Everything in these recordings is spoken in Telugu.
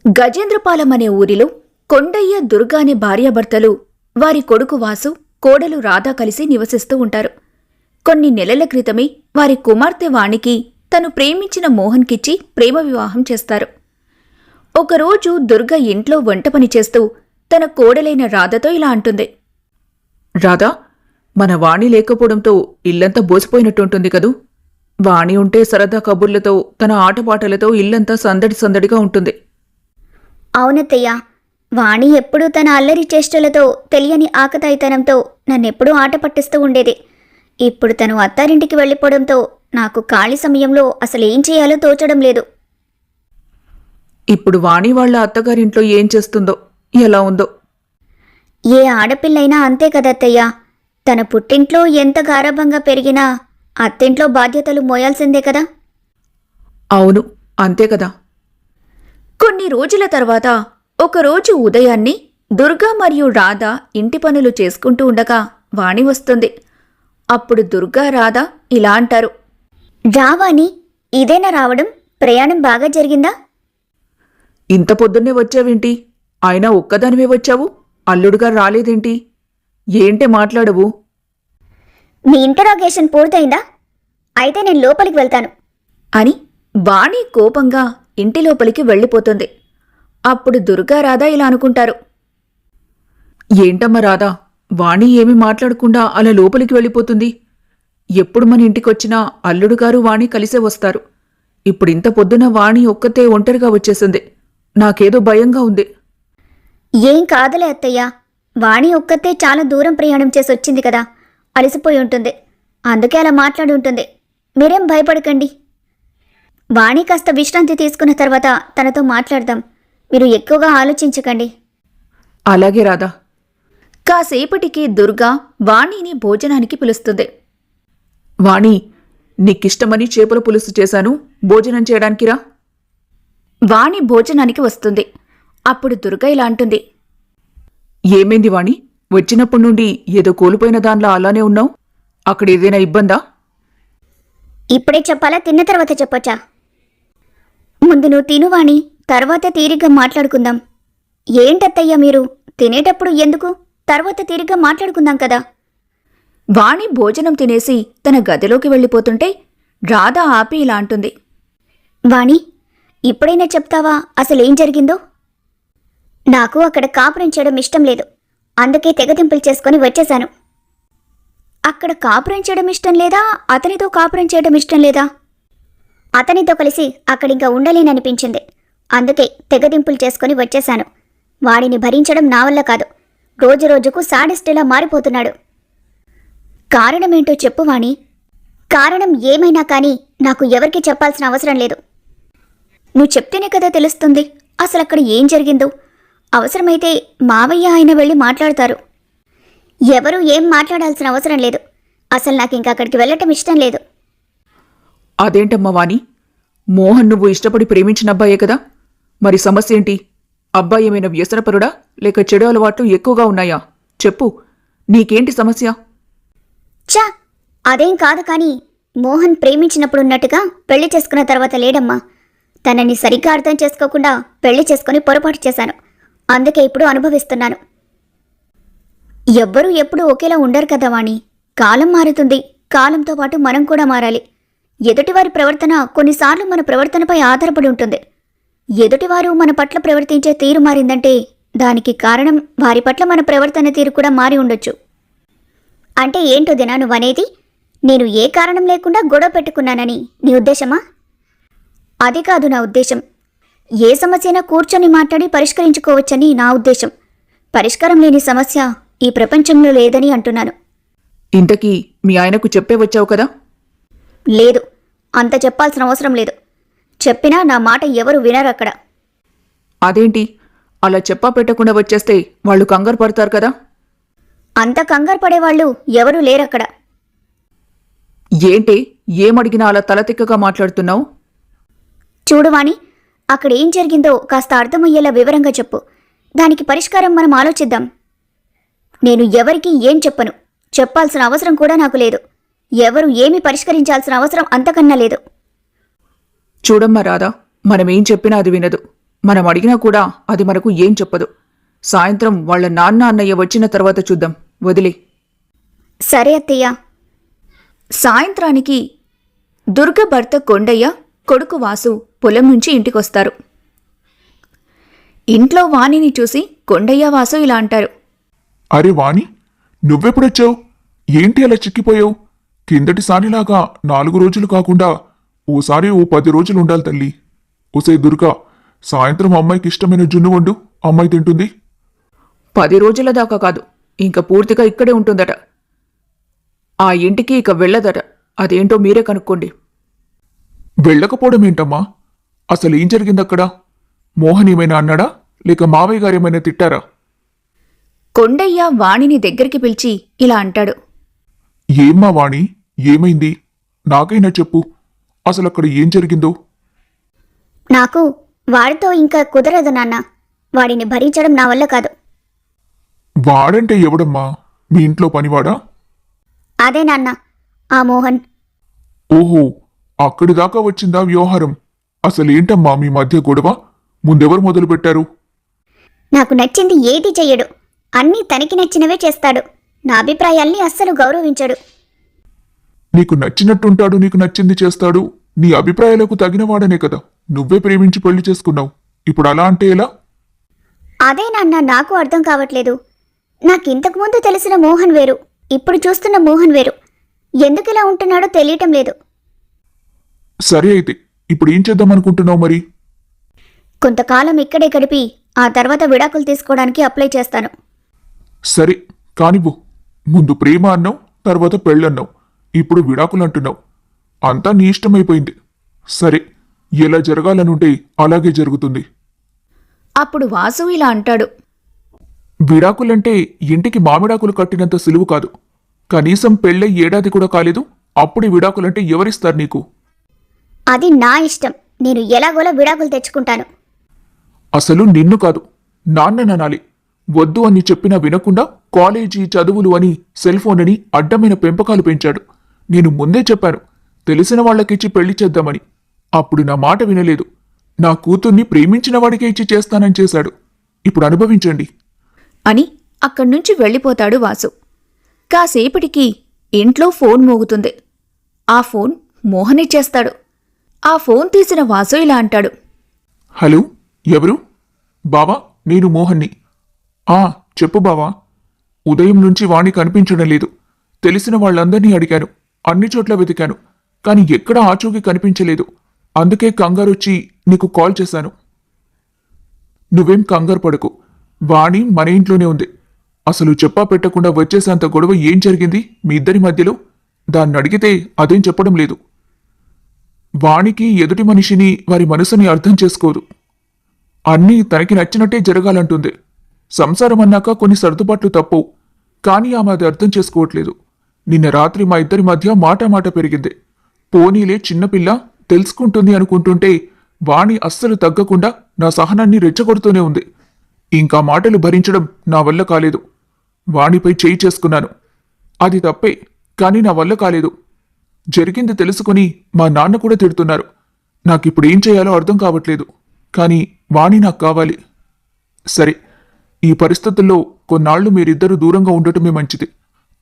గజేంద్రపాలెం అనే ఊరిలో కొండయ్య, దుర్గా అనే భార్యాభర్తలు, వారి కొడుకు వాసు, కోడలు రాధ కలిసి నివసిస్తూ ఉంటారు. కొన్ని నెలల క్రితమే వారి కుమార్తె వాణికి తను ప్రేమించిన మోహన్కిచ్చి ప్రేమ వివాహం చేస్తారు. ఒకరోజు దుర్గ ఇంట్లో వంట పని చేస్తూ తన కోడలైన రాధతో ఇలా అంటుంది. రాధా, మన వాణి లేకపోవడంతో ఇల్లంతా బోసిపోయినట్టుంటుంది కదూ. వాణి ఉంటే సరదా కబుర్లతో, తన ఆటపాటలతో ఇల్లంతా సందడి సందడిగా ఉంటుంది. అవునత్తయ్య, వాణి ఎప్పుడూ తన అల్లరి చేష్టలతో, తెలియని ఆకతాయితనంతో నన్నెప్పుడూ ఆట పట్టిస్తూ ఉండేది. ఇప్పుడు తను అత్తారింటికి వెళ్ళిపోవడంతో నాకు ఖాళీ సమయంలో అసలేం చేయాలో తోచడం లేదు. ఇప్పుడు వాణి వాళ్ళ అత్తగారింట్లో ఏం చేస్తుందో, ఎలా ఉందో. ఏ ఆడపిల్లైనా అంతే కదత్తయ్య. తన పుట్టింట్లో ఎంత గారాబంగా పెరిగినా అత్తింట్లో బాధ్యతలు మోయాల్సిందే కదా. అవును, అంతే కదా. కొన్ని రోజుల తర్వాత ఒకరోజు ఉదయాన్నే దుర్గా మరియు రాధ ఇంటి పనులు చేసుకుంటూ ఉండగా వాణి వస్తుంది. అప్పుడు దుర్గా, రాధ ఇలా అంటారు. రావాణి, ఇదేనా రావడం? ప్రయాణం బాగా జరిగిందా? ఇంత పొద్దున్నే వచ్చావేంటి? అయినా ఒక్కదానివే వచ్చావు, అల్లుడుగా రాలేదేంటి? ఏంటే మాట్లాడవు? మీ ఇంటరాగేషన్ పూర్తయిందా? అయితే నేను లోపలికి వెళ్తాను అని వాణి కోపంగా ఇంటి లోపలికి వెళ్ళిపోతుంది. అప్పుడు దుర్గా, రాధ ఇలా అనుకుంటారు. ఏంటమ్మా రాధా, వాణి ఏమీ మాట్లాడకుండా అలా లోపలికి వెళ్ళిపోతుంది. ఎప్పుడు మన ఇంటికొచ్చినా అల్లుడుగారు వాణి కలిసే వస్తారు. ఇప్పుడు ఇంత పొద్దున వాణి ఒక్కతే ఒంటరిగా వచ్చేసింది. నాకేదో భయంగా ఉంది. ఏం కాదులే అత్తయ్య, వాణి ఒక్కతే చాలా దూరం ప్రయాణం చేసి వచ్చింది కదా, అలసిపోయి ఉంటుంది. అందుకే అలా మాట్లాడి ఉంటుంది. మీరేం భయపడకండి. వాణి కాస్త విశ్రాంతి తీసుకున్న తర్వాత తనతో మాట్లాడదాం. మీరు ఎక్కువగా ఆలోచించకండి. అలాగే రాధా. కాసేపటికి దుర్గా వాణిని భోజనానికి పిలుస్తుంది. వాణి, నీకిష్టమని చేపల పులుసు చేశాను, భోజనం చేయడానికి రా. వాణి భోజనానికి వస్తుంది. అప్పుడు దుర్గా ఇలా అంటుంది. ఏమైంది వాణి? వచ్చినప్పటి నుండి ఏదో కోల్పోయిన దానిలా అలానే ఉన్నావు. అక్కడ ఏదైనా ఇబ్బందా? ఇప్పుడే చెప్పాలా, తిన్న తర్వాత చెప్పొచ్చా? ముందు నువ్వు తిను వాణి, తర్వాత తీరిగ్గా మాట్లాడుకుందాం. ఏంటత్తయ్య మీరు, తినేటప్పుడు ఎందుకు? తర్వాత తీరిగ్గా మాట్లాడుకుందాం కదా. వాణి భోజనం తినేసి తన గదిలోకి వెళ్ళిపోతుంటే రాధ ఆపి ఇలా అంటుంది. వాణి, ఇప్పుడైనా చెప్తావా అసలేం జరిగిందో? నాకు అక్కడ కాపురం చేయడం ఇష్టం లేదు. అందుకే తెగతింపులు చేసుకొని వచ్చేశాను. అక్కడ కాపురం చేయడం ఇష్టం లేదా? అతనితో కాపురం చేయడం ఇష్టం లేదా? అతనితో కలిసి అక్కడింకా ఉండలేననిపించింది. అందుకే తెగదింపులు చేసుకొని వచ్చేశాను. వాడిని భరించడం నా వల్ల కాదు. రోజు రోజుకు సాడిస్టేలా మారిపోతున్నాడు. కారణమేంటో చెప్పు వాణి. కారణం ఏమైనా కానీ నాకు ఎవరికి చెప్పాల్సిన అవసరం లేదు. నువ్వు చెప్తేనే కదా తెలుస్తుంది అసలు అక్కడ ఏం జరిగిందో. అవసరమైతే మావయ్య ఆయన వెళ్ళి మాట్లాడతారు. ఎవరూ ఏం మాట్లాడాల్సిన అవసరం లేదు. అసలు నాకు ఇంకా అక్కడికి వెళ్ళటం ఇష్టం లేదు. అదేంటమ్మా వాణి, మోహన్ నువ్వు ఇష్టపడి ప్రేమించిన అబ్బాయే కదా. మరి సమస్య ఏంటి? అబ్బాయి ఏమైనా వ్యసనపరుడా, లేక చెడు అలవాట్లు ఎక్కువగా ఉన్నాయా? చెప్పు, నీకేంటి సమస్య? చా, అదేం కాదు కానీ మోహన్ ప్రేమించినప్పుడున్నట్టుగా పెళ్లి చేసుకున్న తర్వాత లేడమ్మా. తనని సరిగ్గా అర్థం చేసుకోకుండా పెళ్లి చేసుకుని పొరపాటు చేశాను. అందుకే ఇప్పుడు అనుభవిస్తున్నాను. ఎవ్వరూ ఎప్పుడూ ఒకేలా ఉండరు కదా వాణి. కాలం మారుతుంది. కాలంతో పాటు మనం కూడా మారాలి. ఎదుటివారి ప్రవర్తన కొన్నిసార్లు మన ప్రవర్తనపై ఆధారపడి ఉంటుంది. ఎదుటివారు మన పట్ల ప్రవర్తించే తీరు మారిందంటే దానికి కారణం వారి పట్ల మన ప్రవర్తన తీరు కూడా మారి ఉండొచ్చు. అంటే ఏంటో దినా నువ్వనేది? నేను ఏ కారణం లేకుండా గొడవ పెట్టుకున్నానని నీ ఉద్దేశమా? అది కాదు నా ఉద్దేశం. ఏ సమస్యైనా కూర్చొని మాట్లాడి పరిష్కరించుకోవచ్చని నా ఉద్దేశం. పరిష్కారం లేని సమస్య ఈ ప్రపంచంలో లేదని అంటున్నాను. ఇంతకీ మీ ఆయనకు చెప్పే వచ్చావు కదా? లేదు, అంత చెప్పాల్సిన అవసరం లేదు. చెప్పినా నా మాట ఎవరు వినరు అక్కడ. అదేంటి, అలా చెప్పా పెట్టకుండా వచ్చేస్తే వాళ్ళు కంగారు పడతారు కదా. అంత కంగారు పడేవాళ్ళు ఎవరూ లేరక్కడ. ఏంటి, ఏమడిగినా అలా తలతిక్కగా మాట్లాడుతున్నావు? చూడువాణి, అక్కడ ఏం జరిగిందో కాస్త అర్థమయ్యేలా వివరంగా చెప్పు. దానికి పరిష్కారం మనం ఆలోచిద్దాం. నేను ఎవరికీ ఏం చెప్పను. చెప్పాల్సిన అవసరం కూడా నాకు లేదు. ఎవరు ఏమి పరిష్కరించాల్సిన అవసరం అంతకన్నా లేదు. చూడమ్మా రాధా, మనమేం చెప్పినా అది వినదు. మనం అడిగినా కూడా అది మనకు ఏం చెప్పదు. సాయంత్రం వాళ్ళ నాన్న అన్నయ్య వచ్చిన తర్వాత చూద్దాం, వదిలే. సరే అత్తయ్య. సాయంత్రానికి దుర్గ భర్త కొండయ్య, కొడుకు వాసు పొలం నుంచి ఇంటికొస్తారు. ఇంట్లో వాణిని చూసి కొండయ్య, వాసు ఇలా అంటారు. అరే వాణి, నువ్వెప్పుడొచ్చావు? ఏంటి అలా చిక్కిపోయావు? కిందటిసారిలాగా 4 రోజులు కాకుండా ఓసారి ఓ 10 రోజులు ఉండాలి తల్లి. ఓసే దుర్గా, సాయంత్రం అమ్మాయికి ఇష్టమైన జున్ను వండు, అమ్మాయి తింటుంది. 10 రోజుల దాకా కాదు, ఇంక పూర్తిగా ఇక్కడే ఉంటుందట. ఆ ఇంటికి ఇక వెళ్ళదట. అదేంటో మీరే కనుక్కోండి. వెళ్ళకపోవడం ఏంటమ్మా? అసలు ఏం జరిగిందక్కడ? మోహన్ ఏమైనా అన్నాడా, లేక మావయ్య గారేమైనా తిట్టారా? కొండయ్య వాణిని దగ్గరికి పిలిచి ఇలా అంటాడు. ఏమ్మా వాణి, ఏమైంది? నాకైనా చెప్పు, అసలు అక్కడ ఏం జరిగిందో. నాకు వాడితో ఇంకా కుదరదు నాన్న. వాడిని భరించడం నా వల్ల కాదు. వాడంటే ఎవడమ్మా? మీ ఇంట్లో పనివాడా? అదే నాన్న, ఆ మోహన్. ఓహో, అక్కడి దాకా వచ్చిందా వ్యవహారం? అసలేంటమ్మా మీ మధ్య గొడవ? ముందెవరు మొదలుపెట్టారు? నాకు నచ్చింది ఏది చెయ్యడు. అన్నీ తనకి నచ్చినవే చేస్తాడు. నా అభిప్రాయాల్ని అస్సలు గౌరవించడు. నీకు నచ్చినట్టుంటాడు, నీకు నచ్చింది చేస్తాడు. నీ అభిప్రాయాలకు తగినవాడనే కదా నువ్వే ప్రేమించి పెళ్లి చేసుకున్నావు. ఇప్పుడు అలా అంటే ఎలా? అదే నాన్న, నాకు అర్థం కావట్లేదు. నాకింతకుముందు తెలిసిన మోహన్ వేరు, ఇప్పుడు చూస్తున్న మోహన్ వేరు. ఎందుకిలా ఉంటున్నాడో తెలియటం లేదు. సరే అయితే ఇప్పుడు ఏం చేద్దామనుకుంటున్నావు మరి? కొంతకాలం ఇక్కడే గడిపి ఆ తర్వాత విడాకులు తీసుకోవడానికి అప్లై చేస్తాను. సరే కానివ్వు. ముందు ప్రేమ అన్నావు, తర్వాత పెళ్ళన్నావు, ఇప్పుడు విడాకులు అంటున్నావు. అంతా నీ ఇష్టమైపోయింది. సరే, ఎలా జరగాలనుంటే అలాగే జరుగుతుంది. అప్పుడు వాసు ఇలా అంటాడు. విడాకులంటే ఇంటికి మామిడాకులు కట్టినంత సులువు కాదు. కనీసం పెళ్ళై ఏడాది కూడా కాలేదు, అప్పుడే విడాకులంటే ఎవరిస్తారు నీకు? అది నా ఇష్టం. నేను ఎలాగోలా విడాకులు తెచ్చుకుంటాను. అసలు నిన్ను కాదు, నాన్నననాలి. వద్దు అని చెప్పినా వినకుండా కాలేజీ, చదువులు అని, సెల్ ఫోన్ అని అడ్డమైన పెంపకాలు పెంచాడు. నేను ముందే చెప్పాను, తెలిసిన వాళ్లకిచ్చి పెళ్లి చేద్దామని. అప్పుడు నా మాట వినలేదు. నా కూతుర్ని ప్రేమించిన వాడికే ఇచ్చి చేస్తానని చేశాడు. ఇప్పుడు అనుభవించండి అని అక్కడ్నుంచి వెళ్ళిపోతాడు వాసు. కాసేపటికి ఇంట్లో ఫోన్ మోగుతుంది. ఆ ఫోన్ మోహన్ ఇచ్చేస్తాడు. ఆ ఫోన్ తీసిన వాసు ఇలా అంటాడు. హలో, ఎవరు? బావా, నేను మోహన్ని. చెప్పు బావా. ఉదయం నుంచి వాణి కనిపించడం లేదు. తెలిసిన వాళ్ళందరినీ అడిగాను, అన్ని చోట్ల వెతికాను, కాని ఎక్కడా ఆచూకీ కనిపించలేదు. అందుకే కంగారొచ్చి నీకు కాల్ చేశాను. నువ్వేం కంగారు పడకు. వాణి మన ఇంట్లోనే ఉంది. అసలు చెప్పా పెట్టకుండా వచ్చేసేంత గొడవ ఏం జరిగింది మీ ఇద్దరి మధ్యలో? దాన్ని అడిగితే అదేం చెప్పడం లేదు. వాణికి ఎదుటి మనిషిని, వారి మనసుని అర్థం చేసుకోదు. అన్నీ తనకి నచ్చినట్టే జరగాలంటుంది. సంసారం అన్నాక కొన్ని సర్దుబాట్లు తప్పవు, కానీ ఆమె అది అర్థం చేసుకోవట్లేదు. నిన్న రాత్రి మా ఇద్దరి మధ్య మాట పెరిగింది. పోనీలే చిన్నపిల్ల, తెలుసుకుంటుంది అనుకుంటుంటే వాణి అస్సలు తగ్గకుండా నా సహనాన్ని రెచ్చగొడుతూనే ఉంది. ఇంకా మాటలు భరించడం నా వల్ల కాలేదు. వాణిపై చేయి చేసుకున్నాను. అది తప్పే, కానీ నా వల్ల కాలేదు. జరిగింది తెలుసుకుని మా నాన్న కూడా తిడుతున్నారు. నాకిప్పుడు ఏం చేయాలో అర్థం కావట్లేదు. కానీ వాణి నాకు కావాలి. సరే, ఈ పరిస్థితుల్లో కొన్నాళ్లు మీరిద్దరూ దూరంగా ఉండటమే మంచిది.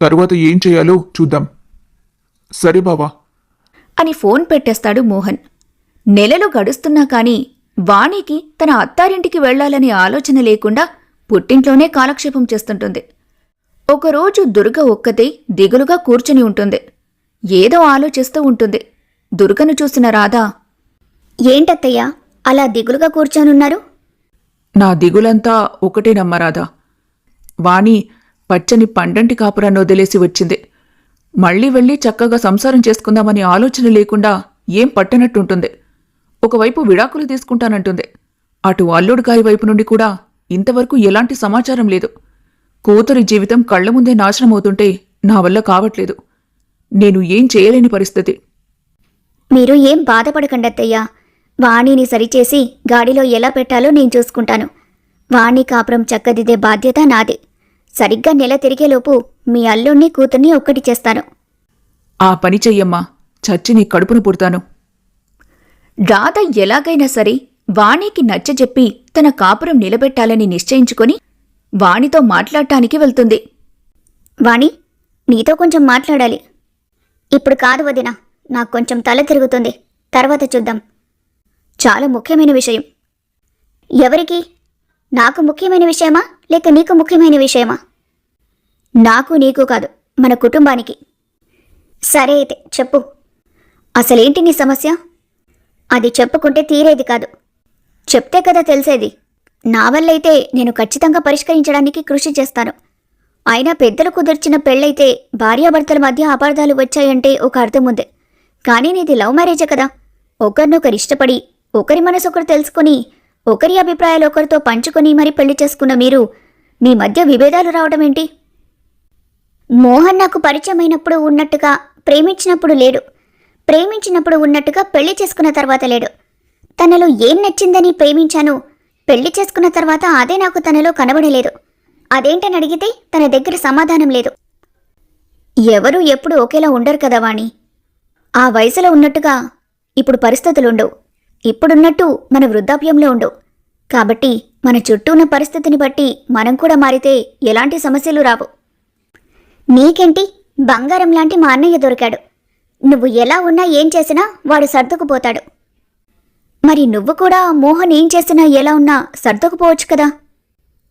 తరువాత ఏం చేయాలో చూద్దాం. సరే బావా అని ఫోన్ పెట్టేస్తాడు మోహన్. నెలలు గడుస్తున్నా కాని వాణికి తన అత్తారింటికి వెళ్లాలనే ఆలోచన లేకుండా పుట్టింట్లోనే కాలక్షేపం చేస్తుంటుంది. ఒకరోజు దుర్గ ఒక్కతే దిగులుగా కూర్చుని ఉంటుంది. ఏదో ఆలోచిస్తూ ఉంటుంది. దుర్గను చూసిన రాధ, ఏంటత్తయ్యా అలా దిగులుగా కూర్చొనున్నారు? నా దిగులంతా ఒకటేనమ్మా రాధా. వాణి పచ్చని పండంటి కాపురాన్ని వదిలేసి వచ్చింది. మళ్లీ వెళ్ళి చక్కగా సంసారం చేసుకుందామని ఆలోచన లేకుండా ఏం పట్టనట్టుంటుంది. ఒకవైపు విడాకులు తీసుకుంటానంటుంది. అటు అల్లుడు గారి వైపు నుండి కూడా ఇంతవరకు ఎలాంటి సమాచారం లేదు. కూతురి జీవితం కళ్ల ముందే నాశనమవుతుంటే నా వల్ల కావట్లేదు. నేను ఏం చేయలేని పరిస్థితి. మీరు ఏం బాధపడకండి అత్తయ్యా. వాణిని సరిచేసి గాడిలో ఎలా పెట్టాలో నేను చూసుకుంటాను. వాణి కాపురం చక్కదిద్దే బాధ్యత నాది. సరిగ్గా నెల తిరిగేలోపు మీ అల్లుణ్ణి, కూతుర్ని ఒక్కటి చేస్తాను. ఆ పని చెయ్యమ్మా, చచ్చి నీ కడుపును పుడతాను. రాధ ఎలాగైనా సరే వాణికి నచ్చజెప్పి తన కాపురం నిలబెట్టాలని నిశ్చయించుకొని వాణితో మాట్లాడటానికి వెళ్తుంది. వాణి, నీతో కొంచెం మాట్లాడాలి. ఇప్పుడు కాదు వదినా, నాకు కొంచెం తల తిరుగుతుంది. తర్వాత చూద్దాం. చాలా ముఖ్యమైన విషయం. ఎవరికి? నాకు ముఖ్యమైన విషయమా లేక నీకు ముఖ్యమైన విషయమా? నాకు నీకు కాదు, మన కుటుంబానికి. సరే అయితే చెప్పు. అసలేంటి నీ సమస్య? అది చెప్పుకుంటే తీరేది కాదు, చెప్తే కదా తెలిసేది. నా వల్లైతే నేను ఖచ్చితంగా పరిష్కరించడానికి కృషి చేస్తాను. అయినా పెద్దలు కుదిర్చిన పెళ్ళైతే భార్యాభర్తల మధ్య అపార్థాలు వచ్చాయంటే ఒక అర్థం ఉంది. కానీ నీది లవ్ మ్యారేజే కదా. ఒకరినొకరు ఇష్టపడి, ఒకరి మనసు ఒకరు తెలుసుకుని, ఒకరి అభిప్రాయాలు ఒకరితో పంచుకొని మరి పెళ్లి చేసుకున్న మీరు, మీ మధ్య విభేదాలు రావడం ఏంటి? మోహన్ నాకు పరిచయమైనప్పుడు ఉన్నట్టుగా ప్రేమించినప్పుడు లేడు, ప్రేమించినప్పుడు ఉన్నట్టుగా పెళ్లి చేసుకున్న తర్వాత లేడు. తనలో ఏం నచ్చిందని ప్రేమించాను, పెళ్లి చేసుకున్న తర్వాత అదే నాకు తనలో కనబడలేదు. అదేంటని అడిగితే తన దగ్గర సమాధానం లేదు. ఎవరూ ఎప్పుడు ఒకేలా ఉండరు కదా వాణి. ఆ వయసులో ఉన్నట్టుగా ఇప్పుడు పరిస్థితులుండవు. ఇప్పుడున్నట్టు మన వృద్ధాప్యంలో ఉండవు. కాబట్టి మన చుట్టూ ఉన్న పరిస్థితిని బట్టి మనం కూడా మారితే ఎలాంటి సమస్యలు రావు. నీకేంటి, బంగారం లాంటి మా అన్నయ్య దొరికాడు. నువ్వు ఎలా ఉన్నా ఏం చేసినా వాడు సర్దుకుపోతాడు. మరి నువ్వు కూడా మోహన్ ఏం చేసినా ఎలా ఉన్నా సర్దుకుపోవచ్చు కదా.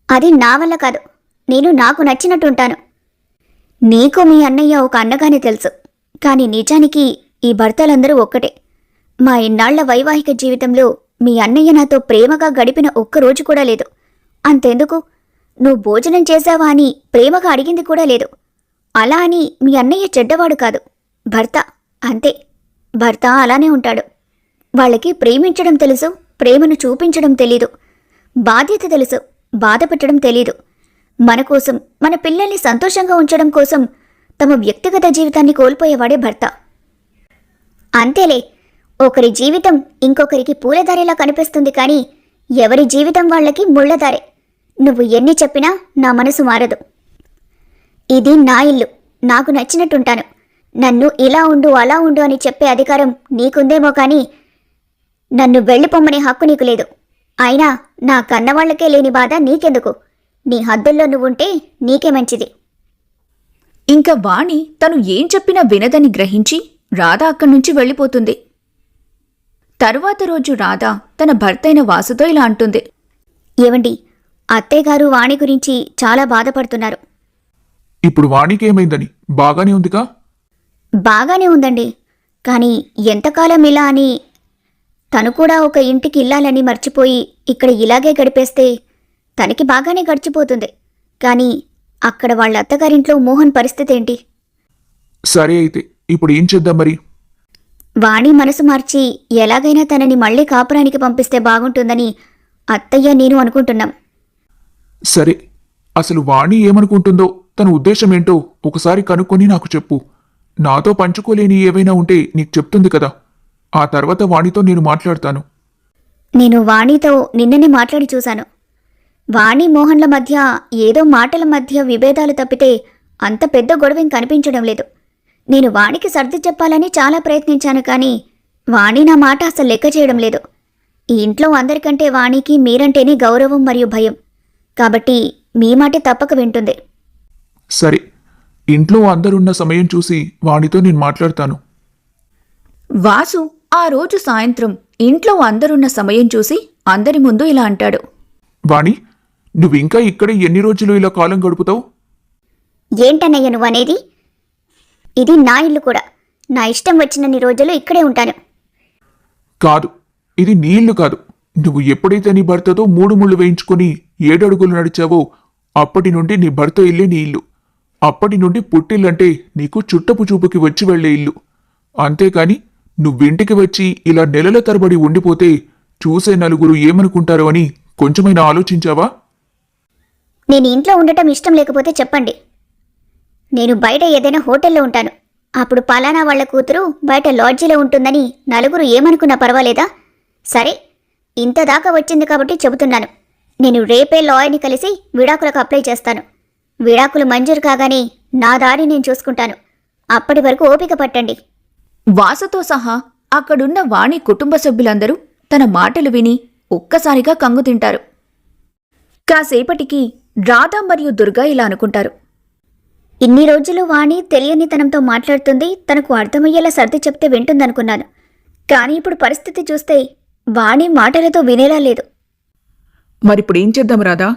అది నా వల్ల కాదు, నేను నాకు నచ్చినట్టుంటాను. నీకు మీ అన్నయ్య ఒక అన్నగానే తెలుసు, కానీ నిజానికి ఈ భర్తలందరూ ఒక్కటే. మా ఇన్నాళ్ల వైవాహిక జీవితంలో మీ అన్నయ్య నాతో ప్రేమగా గడిపిన ఒక్కరోజు కూడా లేదు. అంతెందుకు, నువ్వు భోజనం చేశావా అని ప్రేమగా అడిగింది కూడా లేదు. అలా అని మీ అన్నయ్య చెడ్డవాడు కాదు, భర్త అంతే. భర్త అలానే ఉంటాడు. వాళ్ళకి ప్రేమించడం తెలుసు, ప్రేమను చూపించడం తెలీదు. బాధ్యత తెలుసు, బాధ పెట్టడం తెలీదు. మన కోసం, మన పిల్లల్ని సంతోషంగా ఉంచడం కోసం తమ వ్యక్తిగత జీవితాన్ని కోల్పోయేవాడే భర్త. అంతేలే, ఒకరి జీవితం ఇంకొకరికి పూలదారిలా కనిపిస్తుంది, కానీ ఎవరి జీవితం వాళ్ళకి ముళ్ళదారే. నువ్వు ఎన్ని చెప్పినా నా మనసు మారదు. ఇది నా ఇల్లు, నాకు నచ్చినట్టుంటాను. నన్ను ఇలా ఉండు అలా ఉండు అని చెప్పే అధికారం నీకుందేమో, కానీ నన్ను వెళ్ళిపోమ్మనే హక్కు నీకు లేదు. అయినా నా కన్నవాళ్లకే లేని బాధ నీకెందుకు? నీ హద్దుల్లో నువ్వుంటే నీకే మంచిది. ఇంక వాణి తను ఏం చెప్పినా వినదని గ్రహించి రాధ అక్కడ్నుంచి వెళ్ళిపోతుంది. తరువాత రోజు రాధ తన భర్తైన వాసుతో ఇలా అంటుంది. ఏవండి, అత్తయ్యగారు వాణి గురించి చాలా బాధపడుతున్నారు. ఇప్పుడు వాణికి ఏమైందని? బాగానే ఉందిగా? బాగానే ఉందండి, కానీ ఎంతకాలం ఇలా అని తను కూడా ఒక ఇంటికి ఇల్లాలని మర్చిపోయి ఇక్కడ ఇలాగే గడిపేస్తే తనకి బాగానే గడిచిపోతుంది. కానీ అక్కడ వాళ్ళ అత్తగారింట్లో మోహన్ పరిస్థితి ఏంటి? సరే అయితే ఇప్పుడు ఏం చేద్దాం మరి? వాణి మనసు మార్చి ఎలాగైనా తనని మళ్లీ కాపురానికి పంపిస్తే బాగుంటుందని అత్తయ్య నేను అనుకుంటున్నాం. సరే, అసలు వాణి ఏమనుకుంటుందో, తన ఉద్దేశమేంటో ఒకసారి కనుక్కొని నాకు చెప్పు. నాతో పంచుకోలేని ఏవైనా ఉంటే నీకు చెప్తుంది కదా. ఆ తర్వాత వాణితో నేను మాట్లాడతాను. నేను వాణితో నిన్ననే మాట్లాడి చూశాను. వాణి మోహన్ల మధ్య ఏదో మాటల మధ్య విభేదాలు తప్పితే అంత పెద్ద గొడవేం కనిపించడం లేదు. నేను వాణికి సర్ది చెప్పాలని చాలా ప్రయత్నించాను, కానీ వాణి నా మాట అసలు లెక్క చేయడం లేదు. ఈ ఇంట్లో అందరికంటే వాణికి మీరంటేనే గౌరవం మరియు భయం. కాబట్టి మీ మాటే తప్పక వింటుంది. సరే, ఇంట్లో అందరున్న సమయం చూసి వాణితో నేను మాట్లాడతాను. వాసు ఆ రోజు సాయంత్రం ఇంట్లో అందరున్న సమయం చూసి అందరి ముందు ఇలా అంటాడు. వాణి, నువ్వింకా ఇక్కడే ఎన్ని రోజులు ఇలా కాలం గడుపుతావు? ఏంటన్నయ్య నువ్వనేది? ఇది నా ఇల్లు కూడా. నా ఇష్టం వచ్చినన్ని రోజులు ఇక్కడే ఉంటాను. కాదు, ఇది నీ ఇల్లు కాదు. నువ్వు ఎప్పుడైతే నీ భర్తతో 3 ముళ్ళు వేయించుకొని 7 అడుగులు నడిచావో అప్పటి నుండి నీ భర్త ఇల్లే నీ ఇల్లు. అప్పటి నుండి పుట్టిల్లంటే నీకు చుట్టపు చూపుకి వచ్చి వెళ్లే ఇల్లు. అంతేకాని నువ్వింటికి వచ్చి ఇలా నెలల తరబడి ఉండిపోతే చూసే నలుగురు ఏమనుకుంటారో అని కొంచెమైనా ఆలోచించావా? నేను ఇంట్లో ఉండటం ఇష్టం లేకపోతే చెప్పండి. నేను బయట ఏదైనా హోటల్లో ఉంటాను. అప్పుడు పలానా వాళ్ల కూతురు బయట లాడ్జీలో ఉంటుందని నలుగురు ఏమనుకున్నా పర్వాలేదా? సరే, ఇంతదాకా వచ్చింది కాబట్టి చెబుతున్నాను. నేను రేపే లాయర్ని కలిసి విడాకులకు అప్లై చేస్తాను. విడాకులు మంజూరు కాగానే నా దారి నేను చూసుకుంటాను. అప్పటి వరకు ఓపిక పట్టండి. వాసుతో సహా అక్కడున్న వాణి కుటుంబ సభ్యులందరూ తన మాటలు విని ఒక్కసారిగా కంగు తింటారు. కాసేపటికి రాధ మరియు దుర్గా ఇలా అనుకుంటారు. ఇన్ని రోజులు వాణి తెలియనితనంతో మాట్లాడుతుంది, తనకు అర్థమయ్యేలా సర్ది చెప్తే వింటుందనుకున్నాను. కానీ ఇప్పుడు పరిస్థితి చూస్తే వాణి మాటలతో వినేలా లేదు. మరిప్పుడేం చేద్దాం రాధా?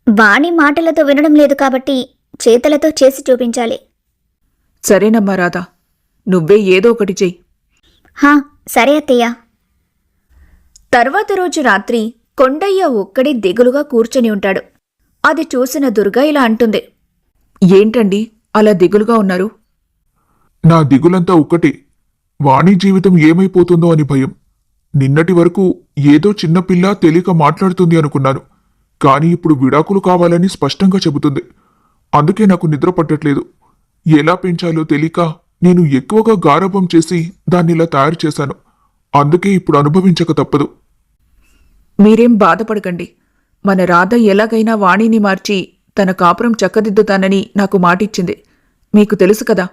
వాణి మాటలతో వినడం లేదు కాబట్టి చేతలతో చేసి చూపించాలి. సరేనమ్మా రాధా, నువ్వే ఏదో ఒకటి చెయ్యి. హా, సరే అత్తయ్య. తర్వాత రోజు రాత్రి కొండయ్య ఒక్కడే దిగులుగా కూర్చొని ఉంటాడు. అది చూసిన దుర్గా ఇలా అంటుంది. ఏంటండి అలా దిగులుగా ఉన్నారు? నా దిగులంతా ఒక్కటే, వాణి జీవితం ఏమైపోతుందో అని భయం. నిన్నటి వరకు ఏదో చిన్నపిల్ల తెలియక మాట్లాడుతుంది అనుకున్నాను. కానీ ఇప్పుడు విడాకులు కావాలని స్పష్టంగా చెబుతుంది. అందుకే నాకు నిద్ర పట్టట్లేదు. ఎలా పెంచాలో తెలియక నేను ఎక్కువగా గారాబం చేసి దాన్నిలా తయారు చేశాను. అందుకే ఇప్పుడు అనుభవించక తప్పదు. మీరేం బాధపడకండి. మన రాధ ఎలాగైనా వాణిని మార్చి తన కాపురం చక్కదిద్దుతానని నాకు మాటిచ్చింది. మీకు తెలుసు కదా,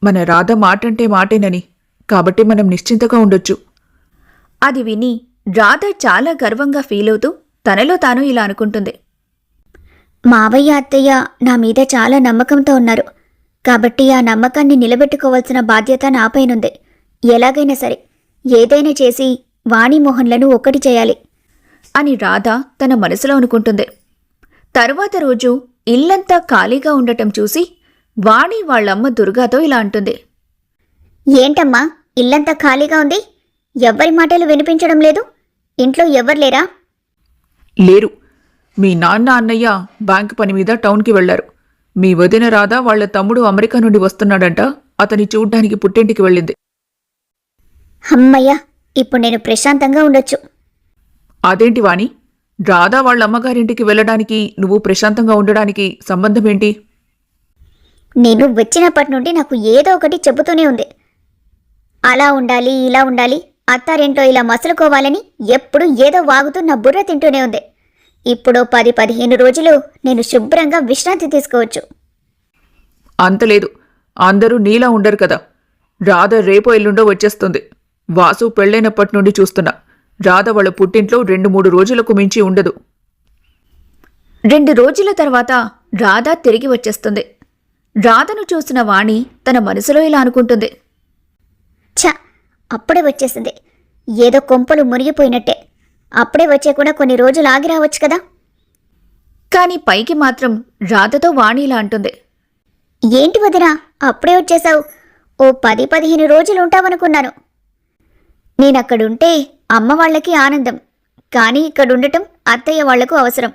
మన రాధ మాటంటే మాటేనని. కాబట్టి మనం నిశ్చింతగా ఉండొచ్చు. అది విని రాధ చాలా గర్వంగా ఫీలవుతూ తనలో తాను ఇలా అనుకుంటుంది. మావయ్య అత్తయ్య నా మీద చాలా నమ్మకంతో ఉన్నారు. కాబట్టి ఆ నమ్మకాన్ని నిలబెట్టుకోవాల్సిన బాధ్యత నాపైనుంది. ఎలాగైనా సరే ఏదైనా చేసి వాణిమోహన్లను ఒక్కటి చేయాలి అని రాధ తన మనసులో అనుకుంటుంది. తరువాత రోజు ఇల్లంతా ఖాళీగా ఉండటం చూసి వాణి వాళ్ళమ్మ దుర్గాతో ఇలా అంటుంది. ఏంటమ్మా, ఇల్లంతా ఖాళీగా ఉంది? ఎవ్వరి మాటలు వినిపించడం లేదు. ఇంట్లో ఎవ్వరు లేరా? లేరు. మీ నాన్న అన్నయ్య బ్యాంకు పని మీద టౌన్కి వెళ్లారు. మీ వదిన రాధ వాళ్ల తమ్ముడు అమెరికా నుండి వస్తున్నాడంట. అతని చూడ్డానికి పుట్టింటికి వెళ్ళింది. అమ్మయ్య, ఇప్పుడు నేను ప్రశాంతంగా ఉండొచ్చు. అదేంటి వాణి, రాధా వాళ్ళ అమ్మగారింటికి వెళ్ళడానికి నువ్వు ప్రశాంతంగా ఉండడానికి సంబంధమేంటి? నేను వచ్చినప్పటి నుండి నాకు ఏదో ఒకటి చెబుతూనే ఉంది. అలా ఉండాలి, ఇలా ఉండాలి, అత్తారింట్లో ఇలా మసలుకోవాలని ఎప్పుడు ఏదో వాగుతూ నా బుర్ర తింటూనే ఉంది. ఇప్పుడు 10-15 రోజులు నేను శుభ్రంగా విశ్రాంతి తీసుకోవచ్చు. అంతలేదు, అందరూ నీలా ఉండరు కదా. రాధ రేపో ఎల్లుండో వచ్చేస్తుంది. వాసు పెళ్ళైనప్పటి నుండి చూస్తున్నా. రాధ వాళ్ళ పుట్టింట్లో 2-3 రోజులకు మించి ఉండదు. 2 రోజుల తర్వాత రాధ తిరిగి వచ్చేస్తుంది. రాధను చూసిన వాణి తన మనసులో ఇలా అనుకుంటుంది. ఛ, అప్పుడే వచ్చేసింది. ఏదో కొంపలు మునిగిపోయినట్టే. అప్పుడే వచ్చే కూడా కొన్ని రోజులు ఆగి రావచ్చు కదా. కాని పైకి మాత్రం రాధతో వాణి ఇలా అంటుంది. ఏంటి వదినా, అప్పుడే వచ్చేసావు? ఓ 10-15 రోజులు ఉంటావనుకున్నాను. నేనక్కడుంటే అమ్మ వాళ్ళకి ఆనందం, కానీ ఇక్కడుండటం అత్తయ్య వాళ్లకు అవసరం.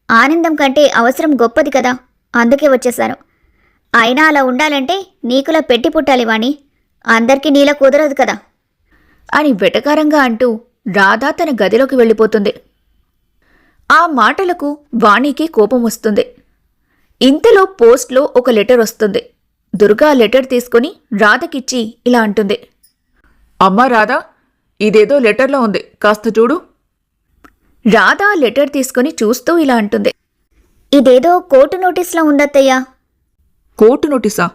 ఆనందం కంటే అవసరం గొప్పది కదా, అందుకే వచ్చేశాను. అయినా అలా ఉండాలంటే నీకులా పెట్టి పుట్టాలి వాణి. అందరికీ నీలా కుదరదు కదా అని వెటకారంగా అంటూ రాధ తన గదిలోకి వెళ్ళిపోతుంది. ఆ మాటలకు వాణికి కోపం వస్తుంది. ఇంతలో పోస్ట్లో ఒక లెటర్ వస్తుంది. దుర్గా లెటర్ తీసుకుని రాధకిచ్చి ఇలా అంటుంది. అమ్మా రాధా, ఇదేదో లెటర్లో ఉంది, కాస్త చూడు. రాధ లెటర్ తీసుకుని చూస్తూ ఇలా అంటుంది. ఇదేదో కోర్టు నోటీస్లో ఉందత్తయ్యా. కోర్టు నోటీసా?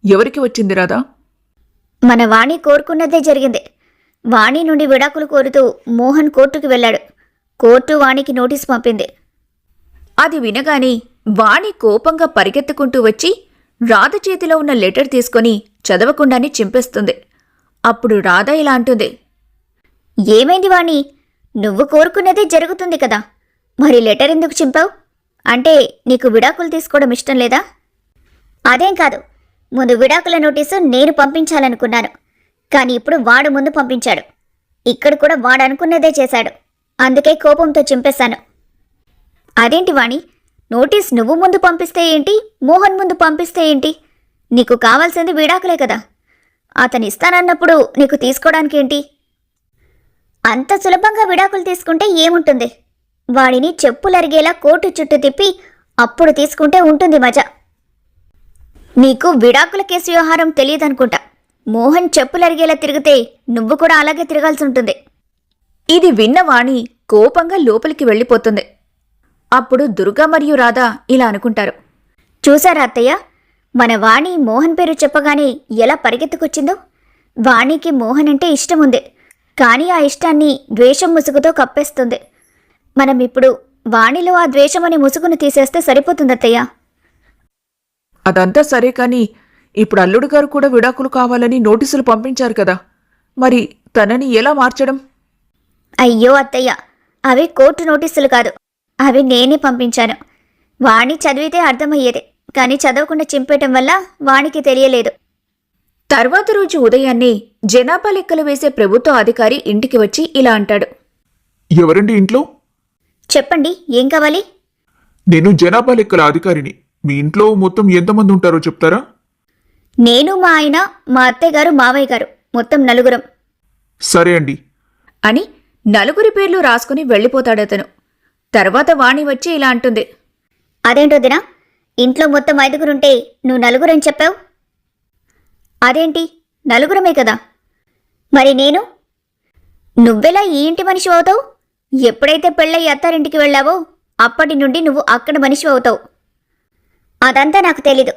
ఎవరికి వచ్చింది రాధా? మన వాణి కోరుకున్నదే జరిగింది. వాణి నుండి విడాకులు కోరుతూ మోహన్ కోర్టుకు వెళ్ళాడు. కోర్టు వాణికి నోటీసు పంపింది. అది వినగానే వాణి కోపంగా పరిగెత్తుకుంటూ వచ్చి రాధ చేతిలో ఉన్న లెటర్ తీసుకొని చదవకుండానే చింపేస్తుంది. అప్పుడు రాధ ఇలా అంటుంది. ఏమైంది వాణి, నువ్వు కోరుకున్నదే జరుగుతుంది కదా, మరి లెటర్ ఎందుకు చింపావు? అంటే నీకు విడాకులు తీసుకోవడం ఇష్టం లేదా? అదేం కాదు, ముందు విడాకుల నోటీసు నేను పంపించాలనుకున్నాను. కానీ ఇప్పుడు వాడు ముందు పంపించాడు. ఇక్కడ కూడా వాడు అనుకున్నదే చేశాడు. అందుకే కోపంతో చింపేశాను. అదేంటి వాణి, నోటీస్ నువ్వు ముందు పంపిస్తే ఏంటి, మోహన్ ముందు పంపిస్తే ఏంటి? నీకు కావాల్సింది విడాకులే కదా. అతను ఇస్తానన్నప్పుడు నీకు తీసుకోవడానికి ఏంటి? అంత సులభంగా విడాకులు తీసుకుంటే ఏముంటుంది? వాడిని చెప్పులరిగేలా కోర్టు చుట్టూ తిప్పి అప్పుడు తీసుకుంటే ఉంటుంది మజా. నీకు విడాకుల కేసు వ్యవహారం తెలియదనుకుంటా. మోహన్ చెప్పులరిగేలా తిరిగితే నువ్వు కూడా అలాగే తిరగాల్సి ఉంటుంది. ఇది విన్న వాణి కోపంగా లోపలికి వెళ్ళిపోతుంది. అప్పుడు దుర్గా మరియు రాధ ఇలా అనుకుంటారు. చూసారా అత్తయ్య, మన వాణి మోహన్ పేరు చెప్పగానే ఎలా పరిగెత్తుకొచ్చిందో? వాణికి మోహన్ అంటే ఇష్టం ఉంది. కానీ ఆ ఇష్టాన్ని ద్వేషం ముసుగుతో కప్పేస్తుంది. మనం ఇప్పుడు వాణిలో ఆ ద్వేషం అనే ముసుగును తీసేస్తే సరిపోతుందత్తయ్య. అదంతా సరే కాని ఇప్పుడు అల్లుడు గారు కూడా విడాకులు కావాలని నోటీసులు పంపించారు కదా, మరి తనని ఎలా మార్చడం? అయ్యో అత్తయ్య, అవి కోర్టు నోటీసులు కాదు, అవి నేనే పంపించాను. వాణి చదివితే అర్థమయ్యేది, కానీ చదవకుండా చింపేయటం వల్ల వాణికి తెలియలేదు. తర్వాత రోజు ఉదయాన్నే జనాభా లెక్కలు వేసే ప్రభుత్వ అధికారి ఇంటికి వచ్చి ఇలా అంటాడు. ఎవరండి ఇంట్లో? చెప్పండి, ఏం కావాలి? నేను జనాభా లెక్కల అధికారిని. మీ ఇంట్లో మొత్తం ఎంతమంది ఉంటారో చెప్తారా? నేను, మా ఆయన, మా అత్తయ్య గారు, మావయ్య గారు, మొత్తం 4. సరే అండి. అని 4 పేర్లు రాసుకుని వెళ్ళిపోతాడతను. తర్వాత వాణి వచ్చి ఇలా అంటుంది. అదేంటో దినా, ఇంట్లో మొత్తం 5 ఉంటే నువ్వు 4 అని చెప్పావు. అదేంటి, 4 కదా. మరి నేను? నువ్వెలా ఈ ఇంటి మనిషి అవుతావు? ఎప్పుడైతే పెళ్ళయి అత్తారింటికి వెళ్ళావో అప్పటి నుండి నువ్వు అక్కడ మనిషి అవుతావు. అదంతా నాకు తెలీదు.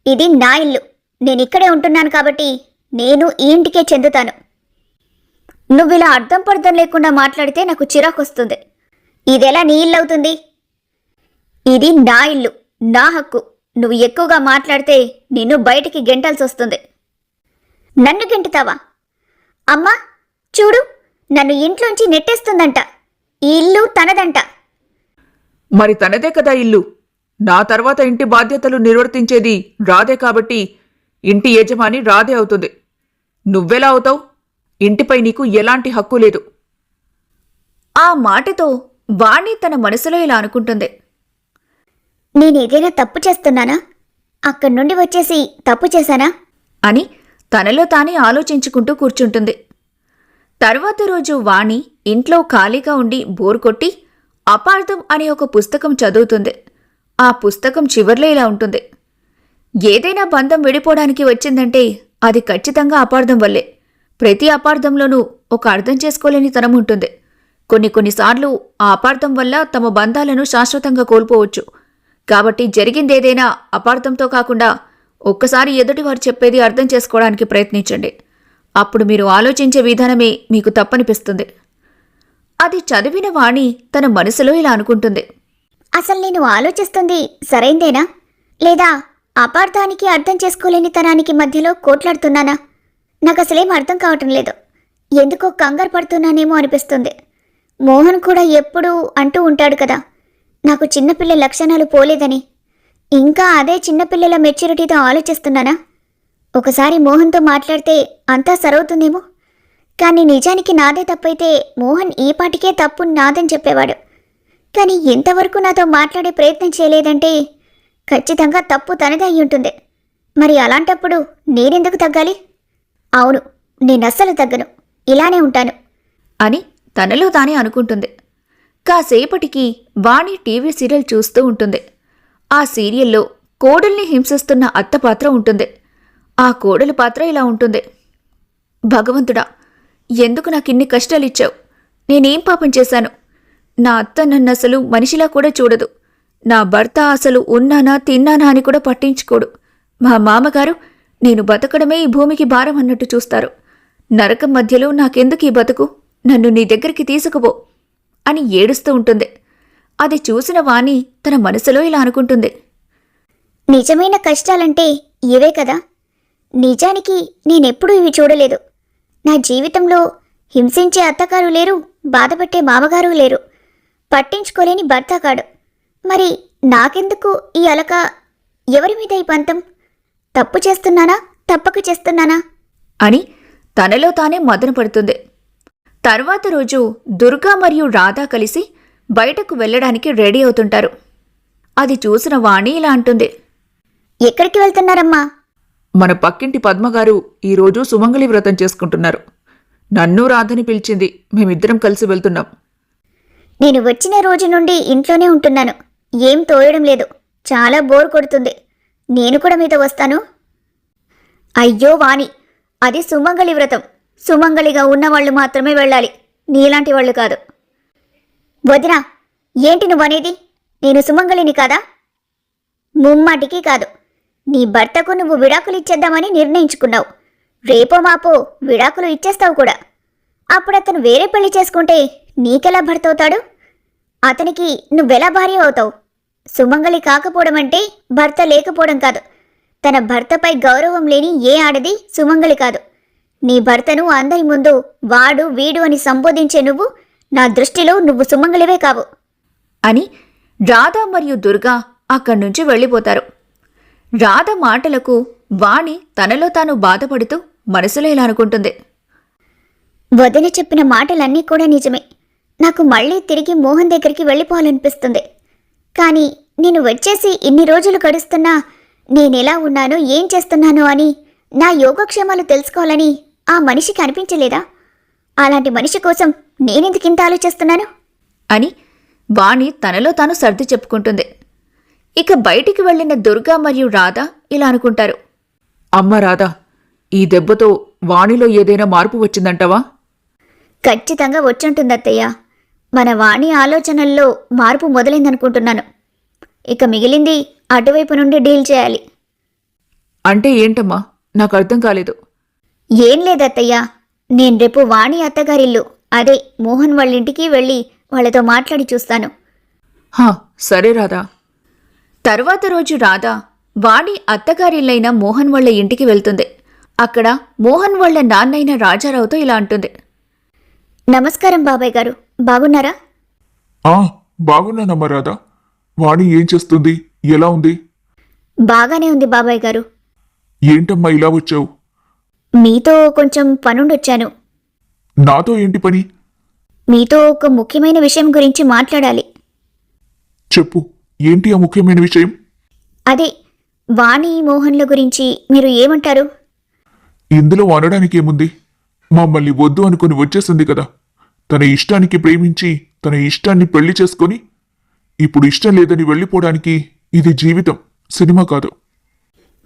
ఇది నా ఇల్లు, నేనిక్కడే ఉంటున్నాను కాబట్టి నేను ఈ ఇంటికే చెందుతాను. నువ్విలా అర్థం పర్థం లేకుండా మాట్లాడితే నాకు చిరాకొస్తుంది. ఇదెలా నీ ఇల్లు అవుతుంది? ఇది నా ఇల్లు, నా హక్కు. నువ్వు ఎక్కువగా మాట్లాడితే నిన్ను బయటికి గెంటాల్సి వస్తుంది. నన్ను గెంటుతావా? అమ్మా చూడు, నన్ను ఇంట్లోంచి నెట్టేస్తుందంట. ఈ ఇల్లు తనదంట. మరి తనదే కదా ఇల్లు. నా తర్వాత ఇంటి బాధ్యతలు నిర్వర్తించేది రాధే కాబట్టి ఇంటి యజమాని రాధే అవుతుంది. నువ్వెలా అవుతావు? ఇంటిపై నీకు ఎలాంటి హక్కు లేదు. ఆ మాటతో వాణి తన మనసులో ఇలా అనుకుంటుంది. నేనేదైనా తప్పు చేస్తున్నానా? అక్కడి నుండి వచ్చేసి తప్పు చేశానా అని తనలో తానే ఆలోచించుకుంటూ కూర్చుంటుంది. తర్వాత రోజు వాణి ఇంట్లో ఖాళీగా ఉండి బోర్ కొట్టి అపార్థం అనే ఒక పుస్తకం చదువుతుంది. ఆ పుస్తకం చివర్లో ఇలా ఉంటుంది. ఏదైనా బంధం విడిపోవడానికి వచ్చిందంటే అది ఖచ్చితంగా అపార్థం వల్లే. ప్రతి అపార్థంలోనూ ఒక అర్థం చేసుకోలేని తనం ఉంటుంది. కొన్నిసార్లు ఆ అపార్థం వల్ల తమ బంధాలను శాశ్వతంగా కోల్పోవచ్చు. కాబట్టి జరిగిందేదైనా అపార్థంతో కాకుండా ఒక్కసారి ఎదుటివారు చెప్పేది అర్థం చేసుకోవడానికి ప్రయత్నించండి. అప్పుడు మీరు ఆలోచించే విధానమే మీకు తప్పనిపిస్తుంది. అది చదివిన వాణి తన మనసులో ఇలా అనుకుంటుంది. అసలు నేను ఆలోచిస్తుంది సరైందేనా, లేదా అపార్థానికి అర్థం చేసుకోలేని తనానికి మధ్యలో కోట్లాడుతున్నానా? నాకు అసలేం అర్థం కావటం లేదు. ఎందుకో కంగారు పడుతున్నానేమో అనిపిస్తుంది. మోహన్ కూడా ఎప్పుడూ అంటూ ఉంటాడు కదా, నాకు చిన్నపిల్ల లక్షణాలు పోలేదని. ఇంకా అదే చిన్నపిల్లల మెచ్యూరిటీతో ఆలోచిస్తున్నానా? ఒకసారి మోహన్తో మాట్లాడితే అంతా సరవుతుందేమో. కానీ నిజానికి నాదే తప్పైతే మోహన్ ఈ పాటికే తప్పు నాదని చెప్పేవాడు. కానీ ఎంతవరకు నాతో మాట్లాడే ప్రయత్నం చేయలేదంటే ఖచ్చితంగా తప్పు తనదే అయి ఉంటుంది. మరి అలాంటప్పుడు నేనెందుకు తగ్గాలి? అవును, నేనస్సలు తగ్గను, ఇలానే ఉంటాను అని తనలో తానే అనుకుంటుంది. కాసేపటికి వాణి టీవీ సీరియల్ చూస్తూ ఉంటుంది. ఆ సీరియల్లో కోడల్ని హింసిస్తున్న అత్త పాత్ర ఉంటుంది. ఆ కోడలి పాత్ర ఇలా ఉంటుంది. భగవంతుడా, ఎందుకు నాకిన్ని కష్టాలిచ్చావు? నేనేం పాపం చేశాను? నా అత్త నన్నసలు మనిషిలా కూడా చూడదు. నా భర్త అసలు ఉన్నానా తిన్నానా అని కూడా పట్టించుకోడు. మా మామగారు నేను బతకడమే ఈ భూమికి భారం అన్నట్టు చూస్తారు. నరకం మధ్యలో నాకెందుకు ఈ బతుకు? నన్ను నీ దగ్గరికి తీసుకుపో అని ఏడుస్తూ ఉంటుంది. అది చూసిన వాణి తన మనసులో ఇలా అనుకుంటుంది. నిజమైన కష్టాలంటే ఇవే కదా. నిజానికి నేనెప్పుడూ ఇవి చూడలేదు. నా జీవితంలో హింసించే అత్తగారు లేరు, బాధపట్టే మామగారు లేరు, పట్టించుకోలేని భర్త కాడు. మరి నాకెందుకు ఈ అలక? ఎవరి మీద ఈ పంతం? తప్పు చేస్తున్నానా, తప్పక చేస్తున్నానా అని తనలో తానే మదనపడుతుంది. తర్వాత రోజు దుర్గా మరియు రాధా కలిసి బయటకు వెళ్ళడానికి రెడీ అవుతుంటారు. అది చూసిన వాణి ఇలా అంటుంది. ఎక్కడికి వెళ్తున్నారమ్మా? మన పక్కింటి పద్మగారు ఈరోజు సుమంగళి వ్రతం చేసుకుంటున్నారు. నన్ను రాధని పిలిచింది. మేమిద్దరం కలిసి వెళ్తున్నాం. నేను వచ్చిన రోజు నుండి ఇంట్లోనే ఉంటున్నాను. ఏం తోయడం లేదు. చాలా బోర్ కొడుతుంది. నేను కూడా మీతో వస్తాను. అయ్యో వాణి, అది సుమంగళి వ్రతం. సుమంగళిగా ఉన్నవాళ్లు మాత్రమే వెళ్ళాలి, నీలాంటి వాళ్ళు కాదు. వదినా, ఏంటి నువ్వనేది? నేను సుమంగళిని కాదా? ముమ్మాటికి కాదు. నీ భర్తకు నువ్వు విడాకులు ఇచ్చేద్దామని నిర్ణయించుకున్నావు. రేపో మాపో విడాకులు ఇచ్చేస్తావు కూడా. అప్పుడు అతను వేరే పెళ్లి చేసుకుంటే నీకెలా భర్త అవుతాడు? అతనికి నువ్వెలా భార్య అవుతావు? సుమంగళి కాకపోవడం అంటే భర్త లేకపోవడం కాదు. తన భర్తపై గౌరవం లేని ఏ ఆడది సుమంగళి కాదు. నీ భర్తను అందరి ముందు వాడు వీడు అని సంబోధించే నువ్వు నా దృష్టిలో నువ్వు సుమంగళివే కావు అని రాధ మరియు దుర్గా అక్కడ్నుంచి వెళ్ళిపోతారు. రాధ మాటలకు వాణి తనలో తాను బాధపడుతూ మనసులో ఇలా అనుకుంటుంది. వదిన చెప్పిన మాటలన్నీ కూడా నిజమే. నాకు మళ్ళీ తిరిగి మోహన్ దగ్గరికి వెళ్ళిపోవాలనిపిస్తుంది. కానీ నేను వచ్చేసి ఇన్ని రోజులు గడుస్తున్నా నేనెలా ఉన్నానో ఏం చేస్తున్నానో అని నా యోగక్షేమాలు తెలుసుకోవాలని ఆ మనిషికి అనిపించలేదా? అలాంటి మనిషి కోసం నేనెందుకింత ఆలోచిస్తున్నాను అని వాణి తనలో తాను సర్ది చెప్పుకుంటుంది. ఇక బయటికి వెళ్లిన దుర్గా మరియు రాధ ఇలా అనుకుంటారు. అమ్మ రాధా, ఈ దెబ్బతో వాణిలో ఏదైనా మార్పు వచ్చిందంటావా? ఖచ్చితంగా వచ్చుంటుందత్తయ్య. మన వాణి ఆలోచనల్లో మార్పు మొదలైందనుకుంటున్నాను. ఇక మిగిలింది అటువైపు నుండి డీల్ చేయాలి. అంటే ఏంటమ్మా, నాకు అర్థం కాలేదు. ఏం లేదత్తయ్య, నేను రేపు వాణి అత్తగారిల్లు అదే మోహన్ వాళ్ళింటికి వెళ్ళి వాళ్ళతో మాట్లాడి చూస్తాను. హా, సరే రాధా. తర్వాత రోజు రాధ వాణి అత్తగారిల్లైన మోహన్ వాళ్ళ ఇంటికి వెళ్తుంది. అక్కడ మోహన్ వాళ్ళ నాన్నైన రాజారావుతో ఇలా అంటుంది. నమస్కారం బాబాయ్ గారు, బాగున్నారా? బాగున్నానమ్మా రాధా. వాణి ఏం చేస్తుంది? ఎలా ఉంది? బాగానే ఉంది బాబాయ్ గారు. ఏంటమ్మా ఇలా వచ్చావు? మీతో కొంచెం పనుండొచ్చాను. నాతో ఏంటి పని? మీతో ఒక ముఖ్యమైన విషయం గురించి మాట్లాడాలి. చెప్పు, ఏంటి ఆ ముఖ్యమైన విషయం? అదే వాణి మోహన్ల గురించి మీరు ఏమంటారు? ఇందులో అనడానికి ఏముంది? మమ్మల్ని వద్దు అనుకుని వచ్చేసింది కదా. తన ఇష్టానికి ప్రేమించి తన ఇష్టాన్ని పెళ్లి చేసుకొని ఇప్పుడు ఇష్టం లేదని వెళ్ళిపోవడానికి ఇది జీవితం, సినిమా కాదు.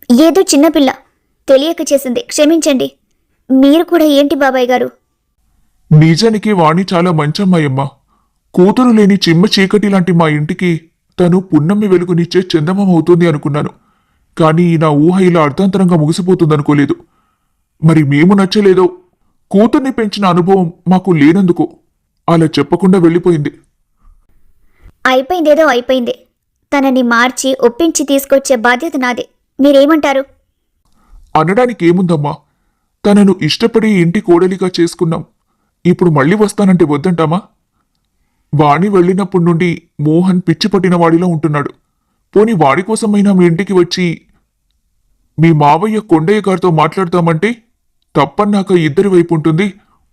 ఏదో చిన్నపిల్ల తెలియక చేసింది, క్షమించండి. మీరు కూడా ఏంటి బాబాయ్ గారు? నిజానికి వాణి చాలా మంచమ్మాయమ్మ. కూతురు లేని చిమ్మ చీకటి లాంటి మా ఇంటికి తను పున్నమ్మి వెలుగునిచ్చే చందమం అవుతుంది అనుకున్నాను. కానీ నా ఊహ ఇలా అర్థాంతరంగా ముగిసిపోతుందనుకోలేదు. మరి మేము నచ్చలేదో, కూతుర్ని పెంచిన అనుభవం మాకు లేనందుకు అలా చెప్పకుండా వెళ్ళిపోయింది. అయిపోయిందేదో అయిపోయింది. తనని మార్చి ఒప్పించి తీసుకొచ్చే బాధ్యత నాదే. మీరేమంటారు? అనడానికి ఏముందమ్మా? తనను ఇష్టపడి ఇంటి కోడలిగా చేసుకున్నాం. ఇప్పుడు మళ్ళీ వస్తానంటే వద్దంటామా? వాణి వెళ్ళినప్పటి నుండి మోహన్ పిచ్చి పట్టిన వాడిలో ఉంటున్నాడు. పోనీ వాడి కోసమైనా మీ ఇంటికి వచ్చి మీ మావయ్య కొండయ్య గారితో మాట్లాడతామంటే తప్పన్నాక ఇద్దరి వైపు ఉంటుంది.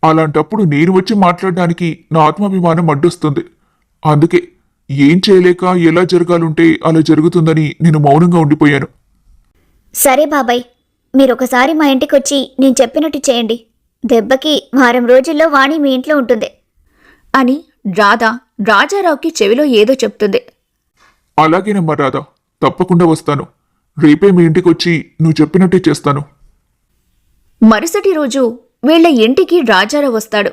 అలాంటప్పుడు నేను వచ్చి మాట్లాడడానికి నా ఆత్మాభిమానం అడ్డొస్తుంది. అందుకే ఏం చేయలేక ఎలా జరగాలుంటే అలా జరుగుతుందని నేను మౌనంగా ఉండిపోయాను. సరే బాబాయ్, మీరొకసారి మా ఇంటికొచ్చి నేను చెప్పినట్టు చేయండి. దెబ్బకి వారం రోజుల్లో వాణి మీ ఇంట్లో ఉంటుంది అని రాధ రాజారావుకి చెవిలో ఏదో చెప్తుంది. అలాగేనమ్మా రాధా, తప్పకుండా వస్తాను. రేపే మీ ఇంటికొచ్చి నువ్వు చెప్పినట్టే చేస్తాను. మరుసటి రోజు వీళ్ల ఇంటికి రాజారావు వస్తాడు.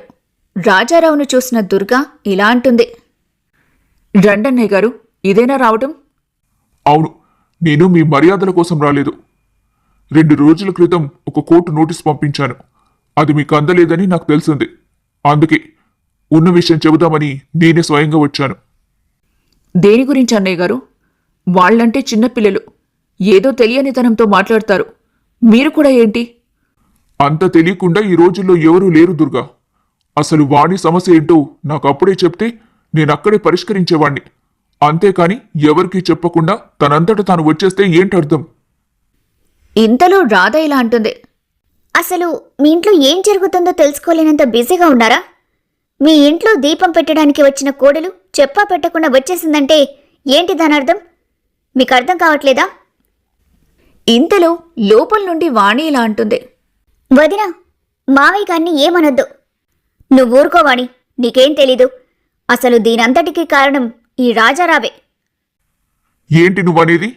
రాజారావును చూసిన దుర్గా ఇలా అంటుంది. రండన్నయ్య గారు, ఇదేనా రావటం? అవును, నేను మీ మర్యాదల కోసం రాలేదు. 2 రోజుల క్రితం ఒక కోర్టు నోటీస్ పంపించాను. అది మీకు అందలేదని నాకు తెలిసింది. అందుకే ఉన్న విషయం చెబుదామని నేనే స్వయంగా వచ్చాను. దేని గురించి అన్నయ్య గారు? వాళ్ళంటే చిన్నపిల్లలు, ఏదో తెలియనితనంతో మాట్లాడతారు. మీరు కూడా ఏంటి? అంత తెలియకుండా ఈ రోజుల్లో ఎవరూ లేరు దుర్గా. అసలు వాణి సమస్య ఏంటో నాకు అప్పుడే చెప్తే నేనక్కడే పరిష్కరించేవాణ్ణి. అంతేకాని ఎవరికీ చెప్పకుండా తనంతట తాను వచ్చేస్తే ఏంటర్థం? ఇంతలో రాధ ఇలా అంటుంది. అసలు మీ ఇంట్లో ఏం జరుగుతుందో తెలుసుకోలేనంత బిజీగా ఉన్నారా? మీ ఇంట్లో దీపం పెట్టడానికి వచ్చిన కోడలు చెప్పా పెట్టకుండా వచ్చేసిందంటే ఏంటి దాని అర్థం? మీకు అర్థం కావట్లేదా? ఇంతలో లోపల నుండి వాణి ఇలా అంటుంది. వదినా, మావయ్య గారిని ఏమనొద్దు. నువ్వు ఊరుకోవాణి, నీకేం తెలీదు. అసలు దీనంతటికీ కారణం ఈ రాజారావే. ఏంటి నువ్వనేది?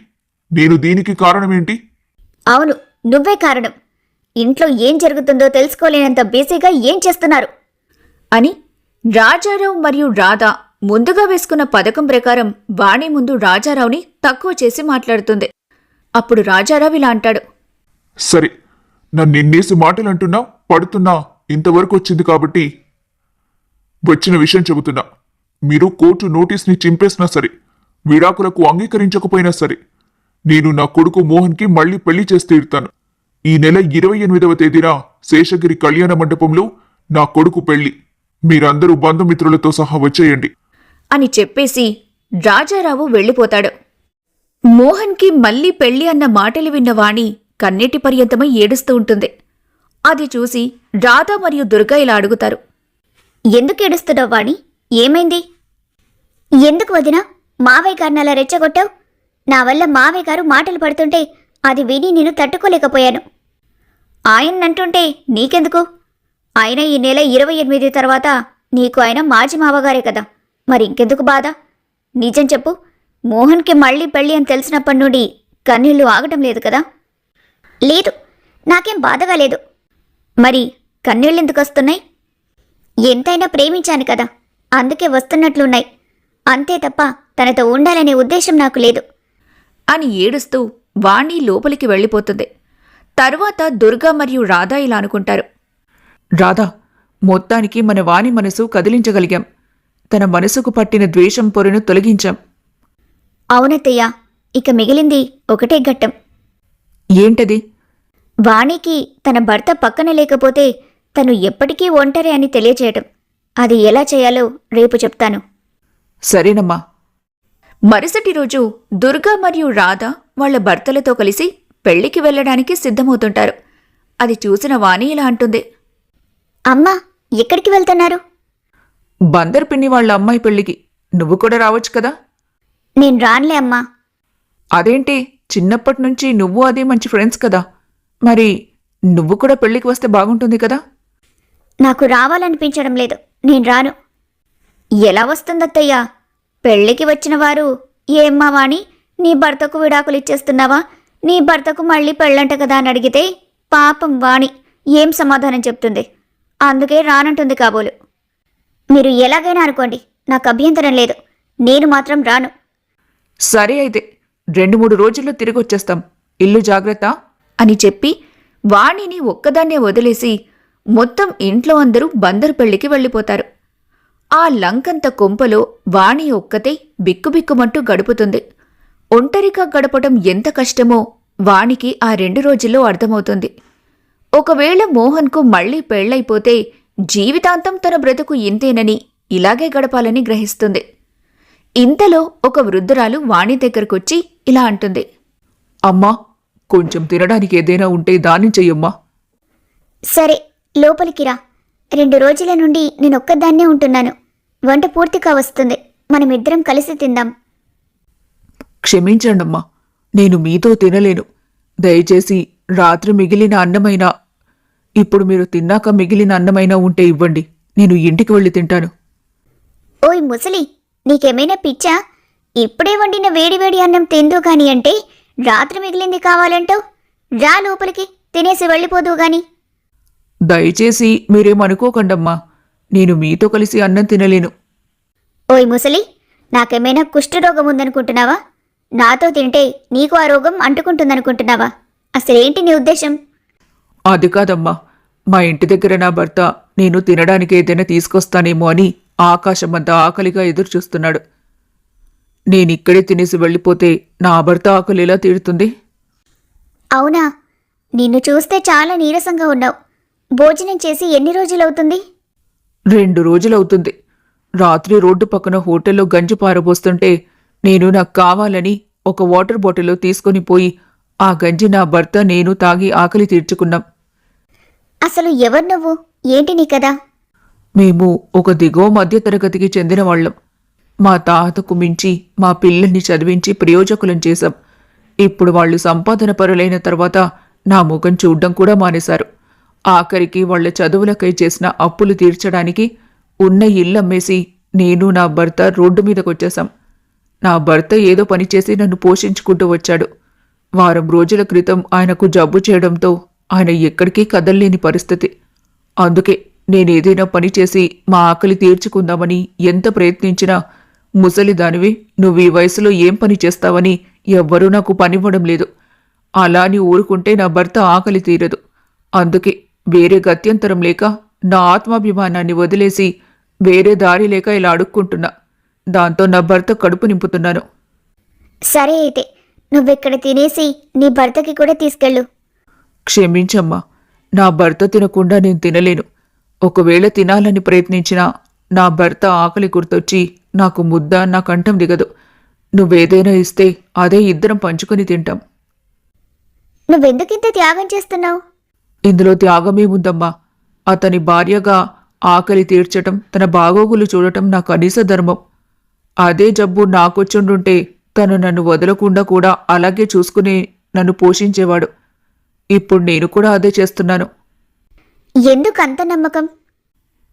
నేను దీనికి కారణమేంటి? అవును, నువ్వే కారణం. ఇంట్లో ఏం జరుగుతుందో తెలుసుకోలేనంత బిజీగా ఏం చేస్తున్నారు అని రాజారావు మరియు రాధ ముందుగా వేసుకున్న పథకం ప్రకారం వాణి ముందు రాజారావుని తక్కువ చేసి మాట్లాడుతుంది. అప్పుడు రాజారావు ఇలా అంటాడు. సరే, నన్ను ఎన్నేసి మాటలంటున్నా పడుతున్నా ఇంతవరకు వచ్చింది కాబట్టి వచ్చిన విషయం చెబుతున్నా. మీరు కోర్టు నోటీస్ని చింపేసినా సరే, విడాకులకు అంగీకరించకపోయినా సరే, నేను నా కొడుకు మోహన్కి మళ్ళీ పెళ్లి చేసి తీరుతాను. ఈ నెల 28వ తేదీన శేషగిరి కళ్యాణ మండపంలో నా కొడుకు పెళ్లి. మీరందరూ బంధుమిత్రులతో సహా వచ్చేయండి అని చెప్పేసి రాజారావు వెళ్ళిపోతాడు. మోహన్కి మళ్ళీ పెళ్లి అన్న మాటలు విన్న వాణి కన్నీటి పర్యంతమై ఏడుస్తూ ఉంటుంది. అది చూసి రాధ మరియు దుర్గా ఇలా అడుగుతారు. ఎందుకు ఏడుస్తున్నావు వాణి? ఏమైంది? ఎందుకు వదినా మావయ్య గారిని అలా రెచ్చగొట్టావు? నా వల్ల మావయ్య గారు మాటలు పడుతుంటే అది విని నేను తట్టుకోలేకపోయాను. ఆయన్నంటుంటే నీకెందుకు? ఆయన ఈ నెల 28 తర్వాత నీకు ఆయన మాజీ మావగారే కదా, మరి ఇంకెందుకు బాధ? నిజం చెప్పు, మోహన్కి మళ్ళీ పెళ్ళి అని తెలిసినప్పటి నుండి కన్నీళ్లు ఆగటం లేదు కదా? లేదు, నాకేం బాధగా లేదు. మరి కన్నీళ్ళెందుకు వస్తున్నాయి? ఎంతైనా ప్రేమించాను కదా, అందుకే వస్తున్నట్లున్నాయి. అంతే తప్ప తనతో ఉండాలనే ఉద్దేశం నాకు లేదు అని ఏడుస్తూ వాణి లోపలికి వెళ్ళిపోతుంది. తరువాత దుర్గా మరియు రాధ ఇలా అనుకుంటారు. రాధా, మొత్తానికి మన వాణి మనసు కదిలించగలిగాం. తన మనసుకు పట్టిన ద్వేషం పొరను తొలగించాం. అవునత్తయ్య, ఇక మిగిలింది ఒకటే ఘట్టం. ఏంటది? వాణికి తన భర్త పక్కన లేకపోతే తను ఎప్పటికీ ఒంటరి అని తెలియచేయటం. అది ఎలా చేయాలో రేపు చెప్తాను. సరేనమ్మా. మరుసటి రోజు దుర్గా మరియు రాధ వాళ్ల భర్తలతో కలిసి పెళ్లికి వెళ్లడానికి సిద్ధమవుతుంటారు. అది చూసిన వాణి ఇలా అంటుంది. అమ్మా, ఎక్కడికి వెళ్తున్నారు? బందర్ పిన్ని వాళ్ళ అమ్మాయి పెళ్లికి. నువ్వు కూడా రావచ్చు కదా? నేను రానులే అమ్మా. అదేంటి, చిన్నప్పటి నుంచి నువ్వు అదే మంచి ఫ్రెండ్స్ కదా, మరి నువ్వు కూడా పెళ్లికి వస్తే బాగుంటుంది కదా? నాకు రావాలనిపించడం లేదు, నేను రాను. ఎలా వస్తుందత్తయ్యా? పెళ్లికి వచ్చిన వారు ఏమ్మా వాణి, నీ భర్తకు విడాకులు ఇచ్చేస్తున్నావా? నీ భర్తకు మళ్ళీ పెళ్ళంట కదా అని అడిగితే పాపం వాణి ఏం సమాధానం చెప్తుంది? అందుకే రానంటుంది కాబోలు. మీరు ఎలాగైనా అనుకోండి, నాకు అభ్యంతరం లేదు, నేను మాత్రం రాను. సరే అయితే 2-3 రోజుల్లో తిరిగొచ్చేస్తాం. ఇల్లు జాగ్రత్త అని చెప్పి వాణిని ఒక్కదాన్నే వదిలేసి మొత్తం ఇంట్లో అందరూ బందరు పెళ్లికి వెళ్ళిపోతారు. ఆ లంకంత కొంపలో వాణి ఒక్కతే బిక్కుబిక్కుమంటూ గడుపుతుంది. ఒంటరిగా గడపటం ఎంత కష్టమో వాణికి ఆ 2 రోజుల్లో అర్థమవుతుంది. ఒకవేళ మోహన్కు మళ్లీ పెళ్లైపోతే జీవితాంతం తన బ్రతుకు ఇంతేనని, ఇలాగే గడపాలని గ్రహిస్తుంది. ఇంతలో ఒక వృద్ధురాలు వాణి దగ్గరకొచ్చి ఇలా అంటుంది. అమ్మా, కొంచెం తినడానికి ఏదైనా ఉంటే దాన్ని చెయ్యమ్మా. సరే, లోపలికి రా. 2 రోజుల నుండి నేనొక్కదాన్నే ఉంటున్నాను. వంట పూర్తిగా వస్తుంది, మనమిద్దరం కలిసి తిందాం. క్షమించండమ్మా, నేను మీతో తినలేను. దయచేసి రాత్రి మిగిలిన అన్నమైనా, ఇప్పుడు మీరు తిన్నాక మిగిలిన అన్నమైనా ఉంటే ఇవ్వండి, నేను ఇంటికి వెళ్ళి తింటాను. ఓయ్ ముసలి, నీకేమైనా పిచ్చా? ఇప్పుడే వండిన వేడివేడి అన్నం తిందు గాని అంటే రాత్రి మిగిలింది కావాలంటావు? రా లోపలికి, తినేసి వెళ్ళిపోదు గాని. దయచేసి మీరేమనుకోకండమ్మా, నేను మీతో కలిసి అన్నం తినలేను. ఓయ్ ముసలి, నాకేమైనా కుష్ఠరోగం ఉందనుకుంటున్నావా? నాతో తింటే నీకు ఆ రోగం అంటుకుంటుందనుకుంటున్నావా? అసలేంటి నీ ఉద్దేశం? అది కాదమ్మా, మా ఇంటి దగ్గర నా భర్త నేను తినడానికి ఏదైనా తీసుకొస్తానేమో అని ఆకాశమంతా ఆకలిగా ఎదురుచూస్తున్నాడు. నేనిక్కడే తినేసి వెళ్ళిపోతే నా భర్త ఆకలి ఎలా తీరుతుంది? అవునా? నిన్ను చూస్తే చాలా నీరసంగా ఉన్నావు. భోజనం చేసి ఎన్ని రోజులవుతుంది? 2 రోజులవుతుంది. రాత్రి రోడ్డు పక్కన హోటల్లో గంజి పారబోస్తుంటే నేను నాకు కావాలని ఒక వాటర్ బాటిల్లో తీసుకొని పోయి ఆ గంజి నా భర్త నేను తాగి ఆకలి తీర్చుకున్నాం. అసలు ఎవరు నువ్వు? ఏంటి నీ కదా? మేము ఒక దిగువ మధ్యతరగతికి చెందిన వాళ్ళం. మా తాతకు మించి మా పిల్లల్ని చదివించి ప్రయోజకులం చేశాం. ఇప్పుడు వాళ్ళు సంపాదన పరులైన తర్వాత నా ముఖం చూడ్డం కూడా మానేశారు. ఆఖరికి వాళ్ల చదువులకై చేసిన అప్పులు తీర్చడానికి ఉన్న ఇల్లమ్మేసి నేను నా భర్త రోడ్డు మీదకొచ్చేశాం. నా భర్త ఏదో పనిచేసి నన్ను పోషించుకుంటూ వచ్చాడు. వారం రోజుల క్రితం ఆయనకు జబ్బు చేయడంతో ఆయన ఎక్కడికి కదల్లేని పరిస్థితి. అందుకే నేనేదైనా పని చేసి మా ఆకలి తీర్చుకుందామని ఎంత ప్రయత్నించినా ముసలిదానివి, నువ్వు ఈ వయసులో ఏం పని చేస్తావని ఎవ్వరూ నాకు పనివ్వడం లేదు. అలా అని ఊరుకుంటే నా భర్త ఆకలి తీరదు. అందుకే వేరే గత్యంతరం లేక నా ఆత్మాభిమానాన్ని వదిలేసి వేరే దారి లేక ఇలా అడుక్కుంటున్నా. దాంతో నా భర్త కడుపు నింపుతున్నాను. సరే అయితే నువ్వెక్కడ తినేసి నీ భర్తకి కూడా తీసుకెళ్ళు. క్షమించమ్మా, నా భర్త తినకుండా నేను తినలేను. ఒకవేళ తినాలని ప్రయత్నించినా నా భర్త ఆకలి గుర్తొచ్చి నాకు ముద్ద నా కంఠం దిగదు. నువ్వేదైనా ఇస్తే అదే ఇద్దరం పంచుకొని తింటాం. నువ్వెందుకింత త్యాగం చేస్తున్నావు? ఇందులో త్యాగమేముందమ్మా? అతని భార్యగా ఆకలి తీర్చటం, తన బాగోగులు చూడటం నా కనీస ధర్మం. అదే జబ్బు నాకొచ్చుండుంటే తను నన్ను వదలకుండా కూడా అలాగే చూసుకుని నన్ను పోషించేవాడు. ఇప్పుడు నేను కూడా అదే చేస్తున్నాను. ఎందుకు అంత నమ్మకం?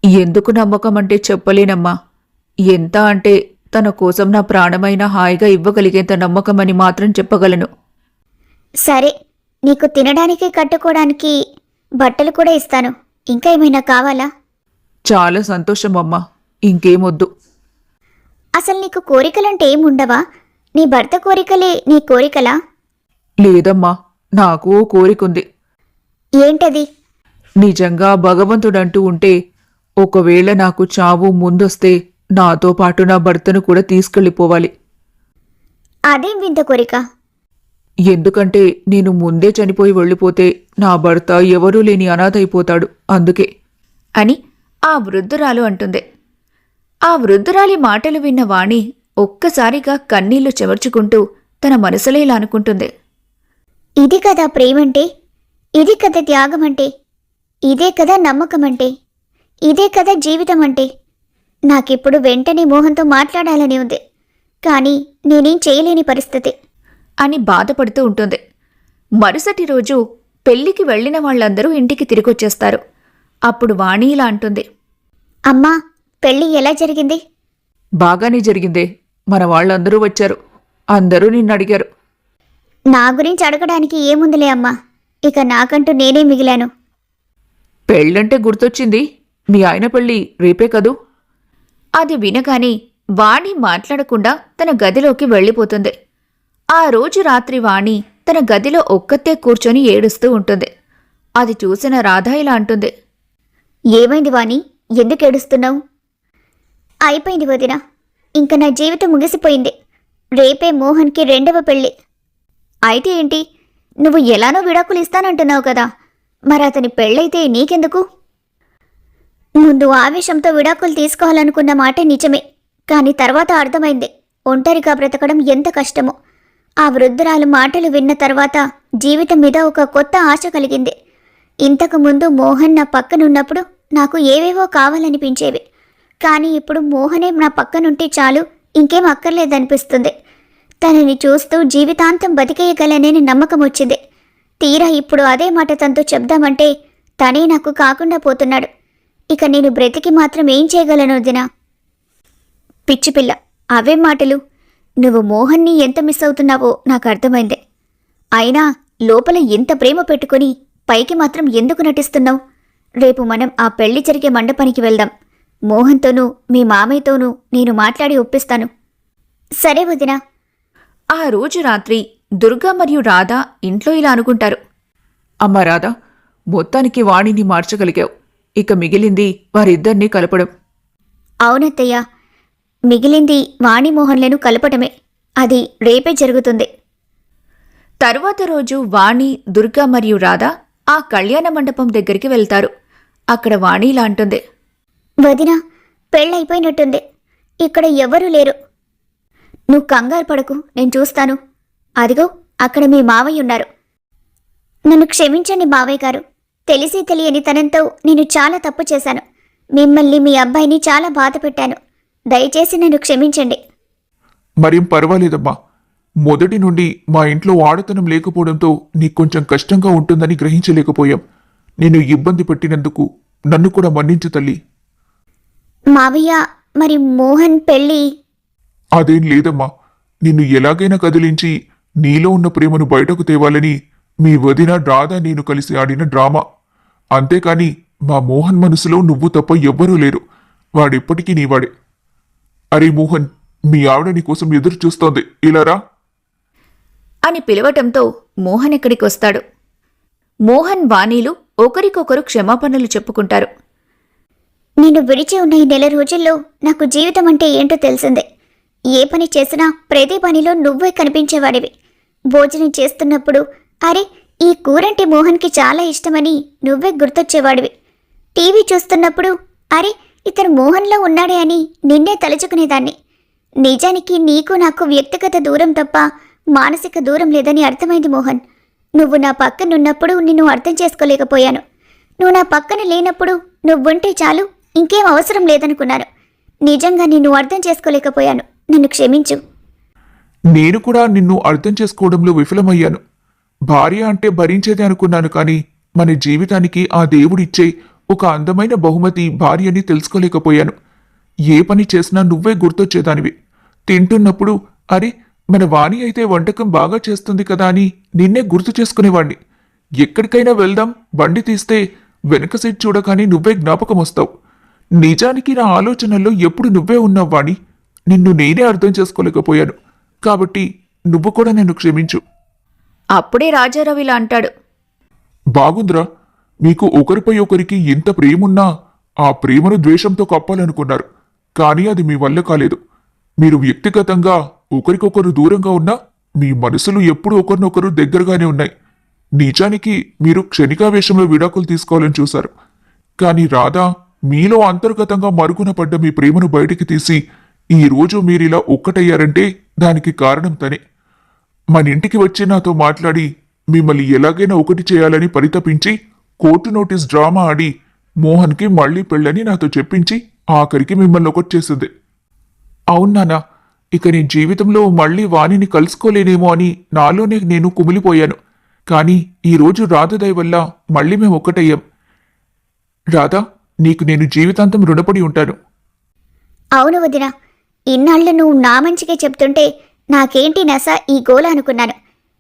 ఎందుకు నమ్మకం అంటే చెప్పలేనమ్మా. ఎంత అంటే తన కోసం నా ప్రాణమైనా హాయిగా ఇవ్వగలిగేంత నమ్మకం అని మాత్రం చెప్పగలను. సరే, నీకు తినడానికి కట్టుకోవడానికి బట్టలు కూడా ఇస్తాను. ఇంకా ఏమైనా కావాలా? చాలా సంతోషం అమ్మా, ఇంకేమొద్దు. అసలు నీకు కోరికలంటే ఏముండవా? నీ భర్త కోరికలే నీ కోరికలా? లేదమ్మా, నాకు ఓ కోరికుంది. ఏంటది? నిజంగా భగవంతుడంటూ ఉంటే ఒకవేళ నాకు చావు ముందొస్తే నాతో పాటు నా భర్తను కూడా తీసుకెళ్ళిపోవాలి. అదేం వింత కోరిక? ఎందుకంటే నేను ముందే చనిపోయి వెళ్ళిపోతే నా భర్త ఎవరూ లేని అనాథ అయిపోతాడు, అందుకే. అని ఆ వృద్ధురాలు అంటుంది. ఆ వృద్ధురాలి మాటలు విన్న వాణి ఒక్కసారిగా కన్నీళ్లు చెమర్చుకుంటూ తన మనసులో ఇలా అనుకుంటుంది. ఇది కదా ప్రేమంటే, ఇది కదా త్యాగం అంటే, ఇదే కదా నమ్మకం అంటే, ఇదే కదా జీవితం అంటే. నాకిప్పుడు వెంటనే మోహన్తో మాట్లాడాలని ఉంది, కానీ నేనేం చేయలేని పరిస్థితి అని బాధపడుతూ ఉంటుంది. మరుసటి రోజు పెళ్లికి వెళ్లిన వాళ్ళందరూ ఇంటికి తిరిగొచ్చేస్తారు. అప్పుడు వాణి ఇలా అంటుంది. అమ్మా, పెళ్ళి ఎలా జరిగింది? బాగానే జరిగిందే. మన వాళ్ళందరూ వచ్చారు. అందరూ నిన్ను అడిగారు. నా గురించి అడగడానికి ఏముందిలే అమ్మా, ఇక నాకంటూ నేనే మిగిలాను. పెళ్ళంటే గుర్తొచ్చింది, మీ ఆయన పెళ్ళి రేపే కదూ? అది వినగానే వాణి మాట్లాడకుండా తన గదిలోకి వెళ్ళిపోతుంది. ఆ రోజు రాత్రి వాణి తన గదిలో ఒక్కతే కూర్చొని ఏడుస్తూ ఉంటుంది. అది చూసిన రాధ ఇలా అంటుంది. ఏమైంది వాణి, ఎందుకు ఏడుస్తున్నావు? అయిపోయింది వదినా, ఇంక నా జీవితం ముగిసిపోయింది. రేపే మోహన్కి 2వ పెళ్ళి. అయితే ఏంటి, నువ్వు ఎలానో విడాకులు ఇస్తానంటున్నావు కదా, మరి అతని పెళ్ళైతే నీకెందుకు? ముందు ఆవేశంతో విడాకులు తీసుకోవాలనుకున్న మాట నిజమే, కానీ తర్వాత అర్థమైంది ఒంటరిగా బ్రతకడం ఎంత కష్టమో. ఆ వృద్ధురాలు మాటలు విన్న తర్వాత జీవితం మీద ఒక కొత్త ఆశ కలిగింది. ఇంతకుముందు మోహన్ నా పక్కనున్నప్పుడు నాకు ఏవేవో కావాలనిపించేవి, కానీ ఇప్పుడు మోహనే నా పక్కనుంటే చాలు, ఇంకేం అక్కర్లేదనిపిస్తుంది. తనని చూస్తూ జీవితాంతం బతికేయగలనని నమ్మకం వచ్చింది. తీరా ఇప్పుడు అదే మాట తనతో చెప్దామంటే తనే నాకు కాకుండా పోతున్నాడు. ఇక నేను బ్రతికి మాత్రం ఏం చేయగలను వదినా? పిచ్చిపిల్ల, అవే మాటలు. నువ్వు మోహన్ని ఎంత మిస్ అవుతున్నావో నాకు అర్థమైందే. అయినా లోపల ఎంత ప్రేమ పెట్టుకుని పైకి మాత్రం ఎందుకు నటిస్తున్నావు? రేపు మనం ఆ పెళ్లి జరిగే మండపానికి వెళ్దాం. మోహన్తోనూ మీ మామయ్యతోనూ నేను మాట్లాడి ఒప్పిస్తాను. సరే వదినా. ఆ రోజు రాత్రి దుర్గా మరియు రాధ ఇంట్లో ఇలా అనుకుంటారు. అమ్మా రాధా, మొత్తానికి వాణిని మార్చగలిగావు. ఇక మిగిలింది వారిద్దరినీ కలపడం. అవునత్తయ్య, మిగిలింది వాణి మోహన్లను కలపటమే. అది రేపే జరుగుతుంది. తరువాత రోజు వాణి, దుర్గా మరియు రాధ ఆ కళ్యాణ మండపం దగ్గరికి వెళ్తారు. అక్కడ వాణి ఇలా అంటుంది. వదినా, పెళ్ళైపోయినట్టుంది. ఇక్కడ ఎవరూ లేరు. నువ్వు కంగారు పడకు, నేను చూస్తాను. అదిగో అక్కడ మీ మావయ్య ఉన్నారు. నన్ను క్షమించండి మావయ్య గారు. తెలిసి తెలియని తనంతో నేను చాలా తప్పు చేశాను. మిమ్మల్ని, మీ అబ్బాయిని చాలా బాధ పెట్టాను. దయచేసి నన్ను క్షమించండి. మరేం పర్వాలేదమ్మా. మొదటి నుండి మా ఇంట్లో వాడతనం లేకపోవడంతో నీకు కొంచెం కష్టంగా ఉంటుందని గ్రహించలేకపోయాం. నేను ఇబ్బంది పెట్టినందుకు నన్ను కూడా మన్నించు తల్లి. మావయ్య, మరి మోహన్ పెళ్ళి? అదేం లేదమ్మా. నిన్ను ఎలాగైనా కదిలించి నీలో ఉన్న ప్రేమను బయటకు తేవాలని మీ వదిన రాధ నేను కలిసి ఆడిన డ్రామా. అంతేకాని మా మోహన్ మనసులో నువ్వు తప్ప ఎవ్వరూ లేరు. వాడెప్పటికీ నీవాడే. అరే మోహన్, మీ ఆవిడ నీ కోసం ఎదురు చూస్తోంది, ఇలా రా అని పిలవటంతో మోహన్ నేను విడిచి ఉన్న ఈ నెల రోజుల్లో నాకు జీవితం అంటే ఏంటో తెలిసిందే. ఏ పని చేసినా ప్రతి పనిలో నువ్వే కనిపించేవాడివి. భోజనం చేస్తున్నప్పుడు అరే ఈ కూరంటే మోహన్కి చాలా ఇష్టమని నువ్వే గుర్తొచ్చేవాడివి. టీవీ చూస్తున్నప్పుడు అరే ఇతను మోహన్లో ఉన్నాడే అని నిన్నే తలుచుకునేదాన్ని. నిజానికి నీకు నాకు వ్యక్తిగత దూరం తప్ప మానసిక దూరం లేదని అర్థమైంది మోహన్. నువ్వు నా పక్కనున్నప్పుడు నిన్ను అర్థం చేసుకోలేకపోయాను. నువ్వు నా పక్కన లేనప్పుడు నువ్వుంటే చాలు, ఇంకేం అవసరం లేదనుకున్నాను. నిజంగా నిన్ను అర్థం చేసుకోలేకపోయాను. నన్ను క్షమించు. నేను కూడా నిన్ను అర్థం చేసుకోవడంలో విఫలమయ్యాను. భార్య అంటే భరించేదే అనుకున్నాను, కానీ మన జీవితానికి ఆ దేవుడిచ్చే ఒక అందమైన బహుమతి భార్య అని తెలుసుకోలేకపోయాను. ఏ పని చేసినా నువ్వే గుర్తొచ్చేదానివి. తింటున్నప్పుడు అరే మన వాణి అయితే వంటకం బాగా చేస్తుంది కదా అని నిన్నే గుర్తు చేసుకునేవాణ్ణి. ఎక్కడికైనా వెళ్దాం బండి తీస్తే వెనక సీట్ చూడగానే నువ్వే జ్ఞాపకం వస్తావు. నిజానికి నా ఆలోచనల్లో ఎప్పుడు నువ్వే ఉన్నావు వాణి. నిన్ను నేనే అర్థం చేసుకోలేకపోయాను. కాబట్టి నువ్వు కూడా నన్ను క్షమించు. అప్పుడే రాజారావు ఇలా అంటాడు. బాగుందిరా, మీకు ఒకరిపై ఒకరికి ఎంత ప్రేమున్నా ఆ ప్రేమను ద్వేషంతో కప్పాలనుకున్నారు. కానీ అది మీ వల్ల కాలేదు. మీరు వ్యక్తిగతంగా ఒకరికొకరు దూరంగా ఉన్నా మీ మనసులు ఎప్పుడూ ఒకరినొకరు దగ్గరగానే ఉన్నాయి. నిజానికి మీరు క్షణికావేశంలో విడాకులు తీసుకోవాలని చూశారు. కానీ రాధా మీలో అంతర్గతంగా మరుగున పడ్డ మీ ప్రేమను బయటికి తీసి ఈ రోజు మీరిలా ఒక్కటయ్యారంటే దానికి కారణం తనే. మన ఇంటికి వచ్చి నాతో మాట్లాడి మిమ్మల్ని ఎలాగైనా ఒకటి చేయాలని పరితపించి కోర్టు నోటీస్ డ్రామా ఆడి మోహన్కి మళ్లీ పెళ్ళని నాతో చెప్పించి ఆఖరికి మిమ్మల్ని ఒకటి చేసింది. అవునానా, ఇక నీ జీవితంలో మళ్లీ వాణిని కలుసుకోలేనేమో అని నాలోనే నేను కుమిలిపోయాను. కానీ ఈరోజు రాధదయ వల్ల మళ్లీ మేము ఒక్కటయ్యాం. రాధా, నీకు నేను జీవితాంతం రుణపడి ఉంటాను. అవును వదినా, ఇన్నాళ్ళు నువ్వు నా మంచిగా చెప్తుంటే నాకేంటి నస ఈ గోల అనుకున్నాను.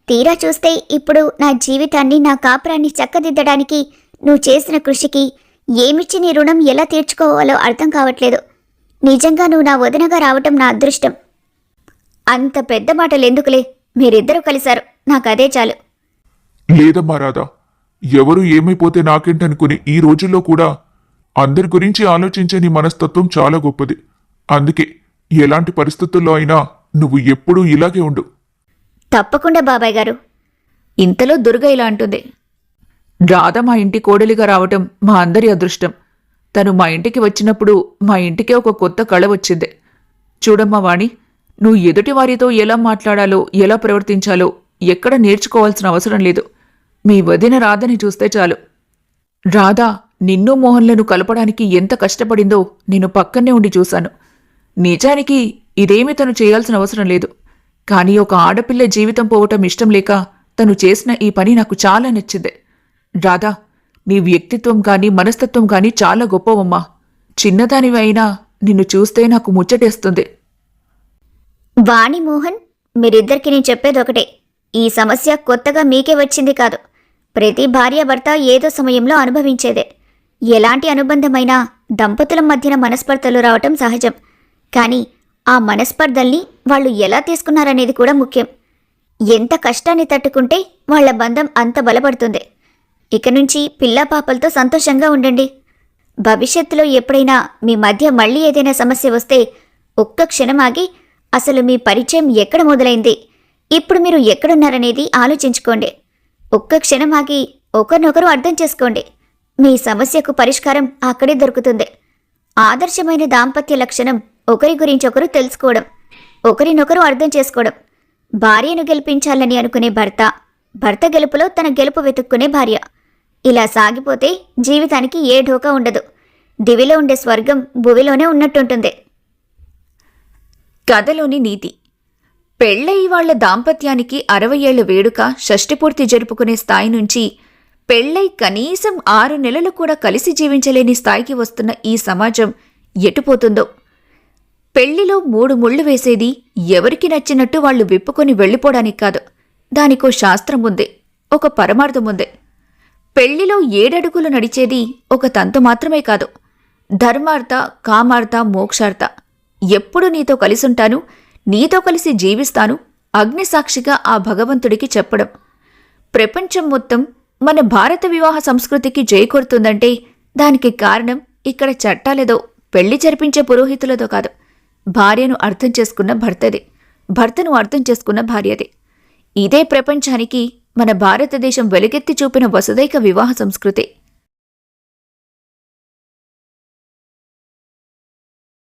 తీరా చూస్తే ఇప్పుడు నా జీవితాన్ని నా కాపురాన్ని చక్కదిద్దడానికి నువ్వు చేసిన కృషికి ఏమిచ్చి నీ రుణం ఎలా తీర్చుకోవాలో అర్థం కావట్లేదు. నిజంగా నువ్వు నా వదినగా రావటం నా అదృష్టం. అంత పెద్ద మాటలు ఎందుకులే, మీరిద్దరూ కలిశారు, నాకదే చాలు. లేదమ్మా రాధా, ఎవరు ఏమైపోతే నాకేంటనుకుని ఈ రోజుల్లో కూడా అందరి గురించి ఆలోచించే నీ మనస్తత్వం చాలా గొప్పది. అందుకే ఎలాంటి పరిస్థితుల్లో అయినా నువ్వు ఎప్పుడూ ఇలాగే ఉండు. తప్పకుండా బాబాయ్ గారు. ఇంతలో దుర్గ ఇలా అంటుంది. రాధ మా ఇంటి కోడలిగా రావటం మా అందరి అదృష్టం. తను మా ఇంటికి వచ్చినప్పుడు మా ఇంటికే ఒక కొత్త కళ వచ్చింది. చూడమ్మా వాణి, నువ్వు ఎదుటి వారితో ఎలా మాట్లాడాలో ఎలా ప్రవర్తించాలో ఎక్కడ నేర్చుకోవాల్సిన అవసరం లేదు. మీ వదిన రాధని చూస్తే చాలు. రాధ నిన్ను మోహన్లను కలపడానికి ఎంత కష్టపడిందో నేను పక్కనే ఉండి చూశాను. నిజానికి ఇదేమీ తను చేయాల్సిన అవసరం లేదు. కానీ ఒక ఆడపిల్ల జీవితం పోవటం ఇష్టం లేక తను చేసిన ఈ పని నాకు చాలా నచ్చింది. రాధా, నీ వ్యక్తిత్వం గాని మనస్తత్వం గాని చాలా గొప్పవమ్మా. చిన్నదానివి అయినా నిన్ను చూస్తే నాకు ముచ్చటేస్తుంది. వాణి మోహన్, మీరిద్దరికి నేను చెప్పేదొకటే. ఈ సమస్య కొత్తగా మీకే వచ్చింది కాదు. ప్రతి భార్యాభర్త ఏదో సమయంలో అనుభవించేదే. ఎలాంటి అనుబంధమైనా దంపతుల మధ్యన మనస్పర్ధలు రావటం సహజం. కానీ ఆ మనస్పర్ధల్ని వాళ్ళు ఎలా తీసుకున్నారనేది కూడా ముఖ్యం. ఎంత కష్టాన్ని తట్టుకుంటే వాళ్ల బంధం అంత బలపడుతుంది. ఇక నుంచి పిల్లాపాపలతో సంతోషంగా ఉండండి. భవిష్యత్తులో ఎప్పుడైనా మీ మధ్య మళ్ళీ ఏదైనా సమస్య వస్తే ఒక్క క్షణం ఆగి అసలు మీ పరిచయం ఎక్కడ మొదలైంది, ఇప్పుడు మీరు ఎక్కడున్నారనేది ఆలోచించుకోండి. ఒక్క క్షణం ఆగి ఒకరినొకరు అర్థం చేసుకోండి. మీ సమస్యకు పరిష్కారం అక్కడే దొరుకుతుంది. ఆదర్శమైన దాంపత్య లక్షణం ఒకరి గురించి ఒకరు తెలుసుకోవడం, ఒకరినొకరు అర్థం చేసుకోవడం. భార్యను గెలిపించాలని అనుకునే భర్త, భర్త గెలుపులో తన గెలుపు వెతుక్కునే భార్య. ఇలా సాగిపోతే జీవితానికి ఏ ఢోకా ఉండదు. దివిలో ఉండే స్వర్గం భువిలోనే ఉన్నట్టుంటుంది. కథలోని నీతి. పెళ్ళయి వాళ్ల దాంపత్యానికి 60 ఏళ్ల వేడుక షష్ఠిపూర్తి జరుపుకునే స్థాయి నుంచి పెళ్ళై కనీసం 6 నెలలు కూడా కలిసి జీవించలేని స్థాయికి వస్తున్న ఈ సమాజం ఎటుపోతుందో. పెళ్లిలో 3 ముళ్ళు వేసేది ఎవరికి నచ్చినట్టు వాళ్లు విప్పుకొని వెళ్ళిపోవడానికి కాదు. దానికో శాస్త్రం ఉంది, ఒక పరమార్థం ఉంది. పెళ్లిలో 7 అడుగులు నడిచేది ఒక తంతు మాత్రమే కాదు. ధర్మార్థ, కామార్థ, మోక్షార్థ. ఎప్పుడు నీతో కలిసుంటాను, నీతో కలిసి జీవిస్తాను అగ్నిసాక్షిగా ఆ భగవంతుడికి చెప్పడం. ప్రపంచం మొత్తం మన భారత వివాహ సంస్కృతికి జై కొడుతుందంటే దానికి కారణం ఇక్కడ చట్టాలేదో పెళ్లి జరిపించే పురోహితులతో కాదు, భార్యను అర్థం చేసుకున్న భర్తది, భర్తను అర్థం చేసుకున్న భార్యది. ఇదే ప్రపంచానికి మన భారతదేశం వెలుగెత్తి చూపిన వసుదైక వివాహ సంస్కృతి.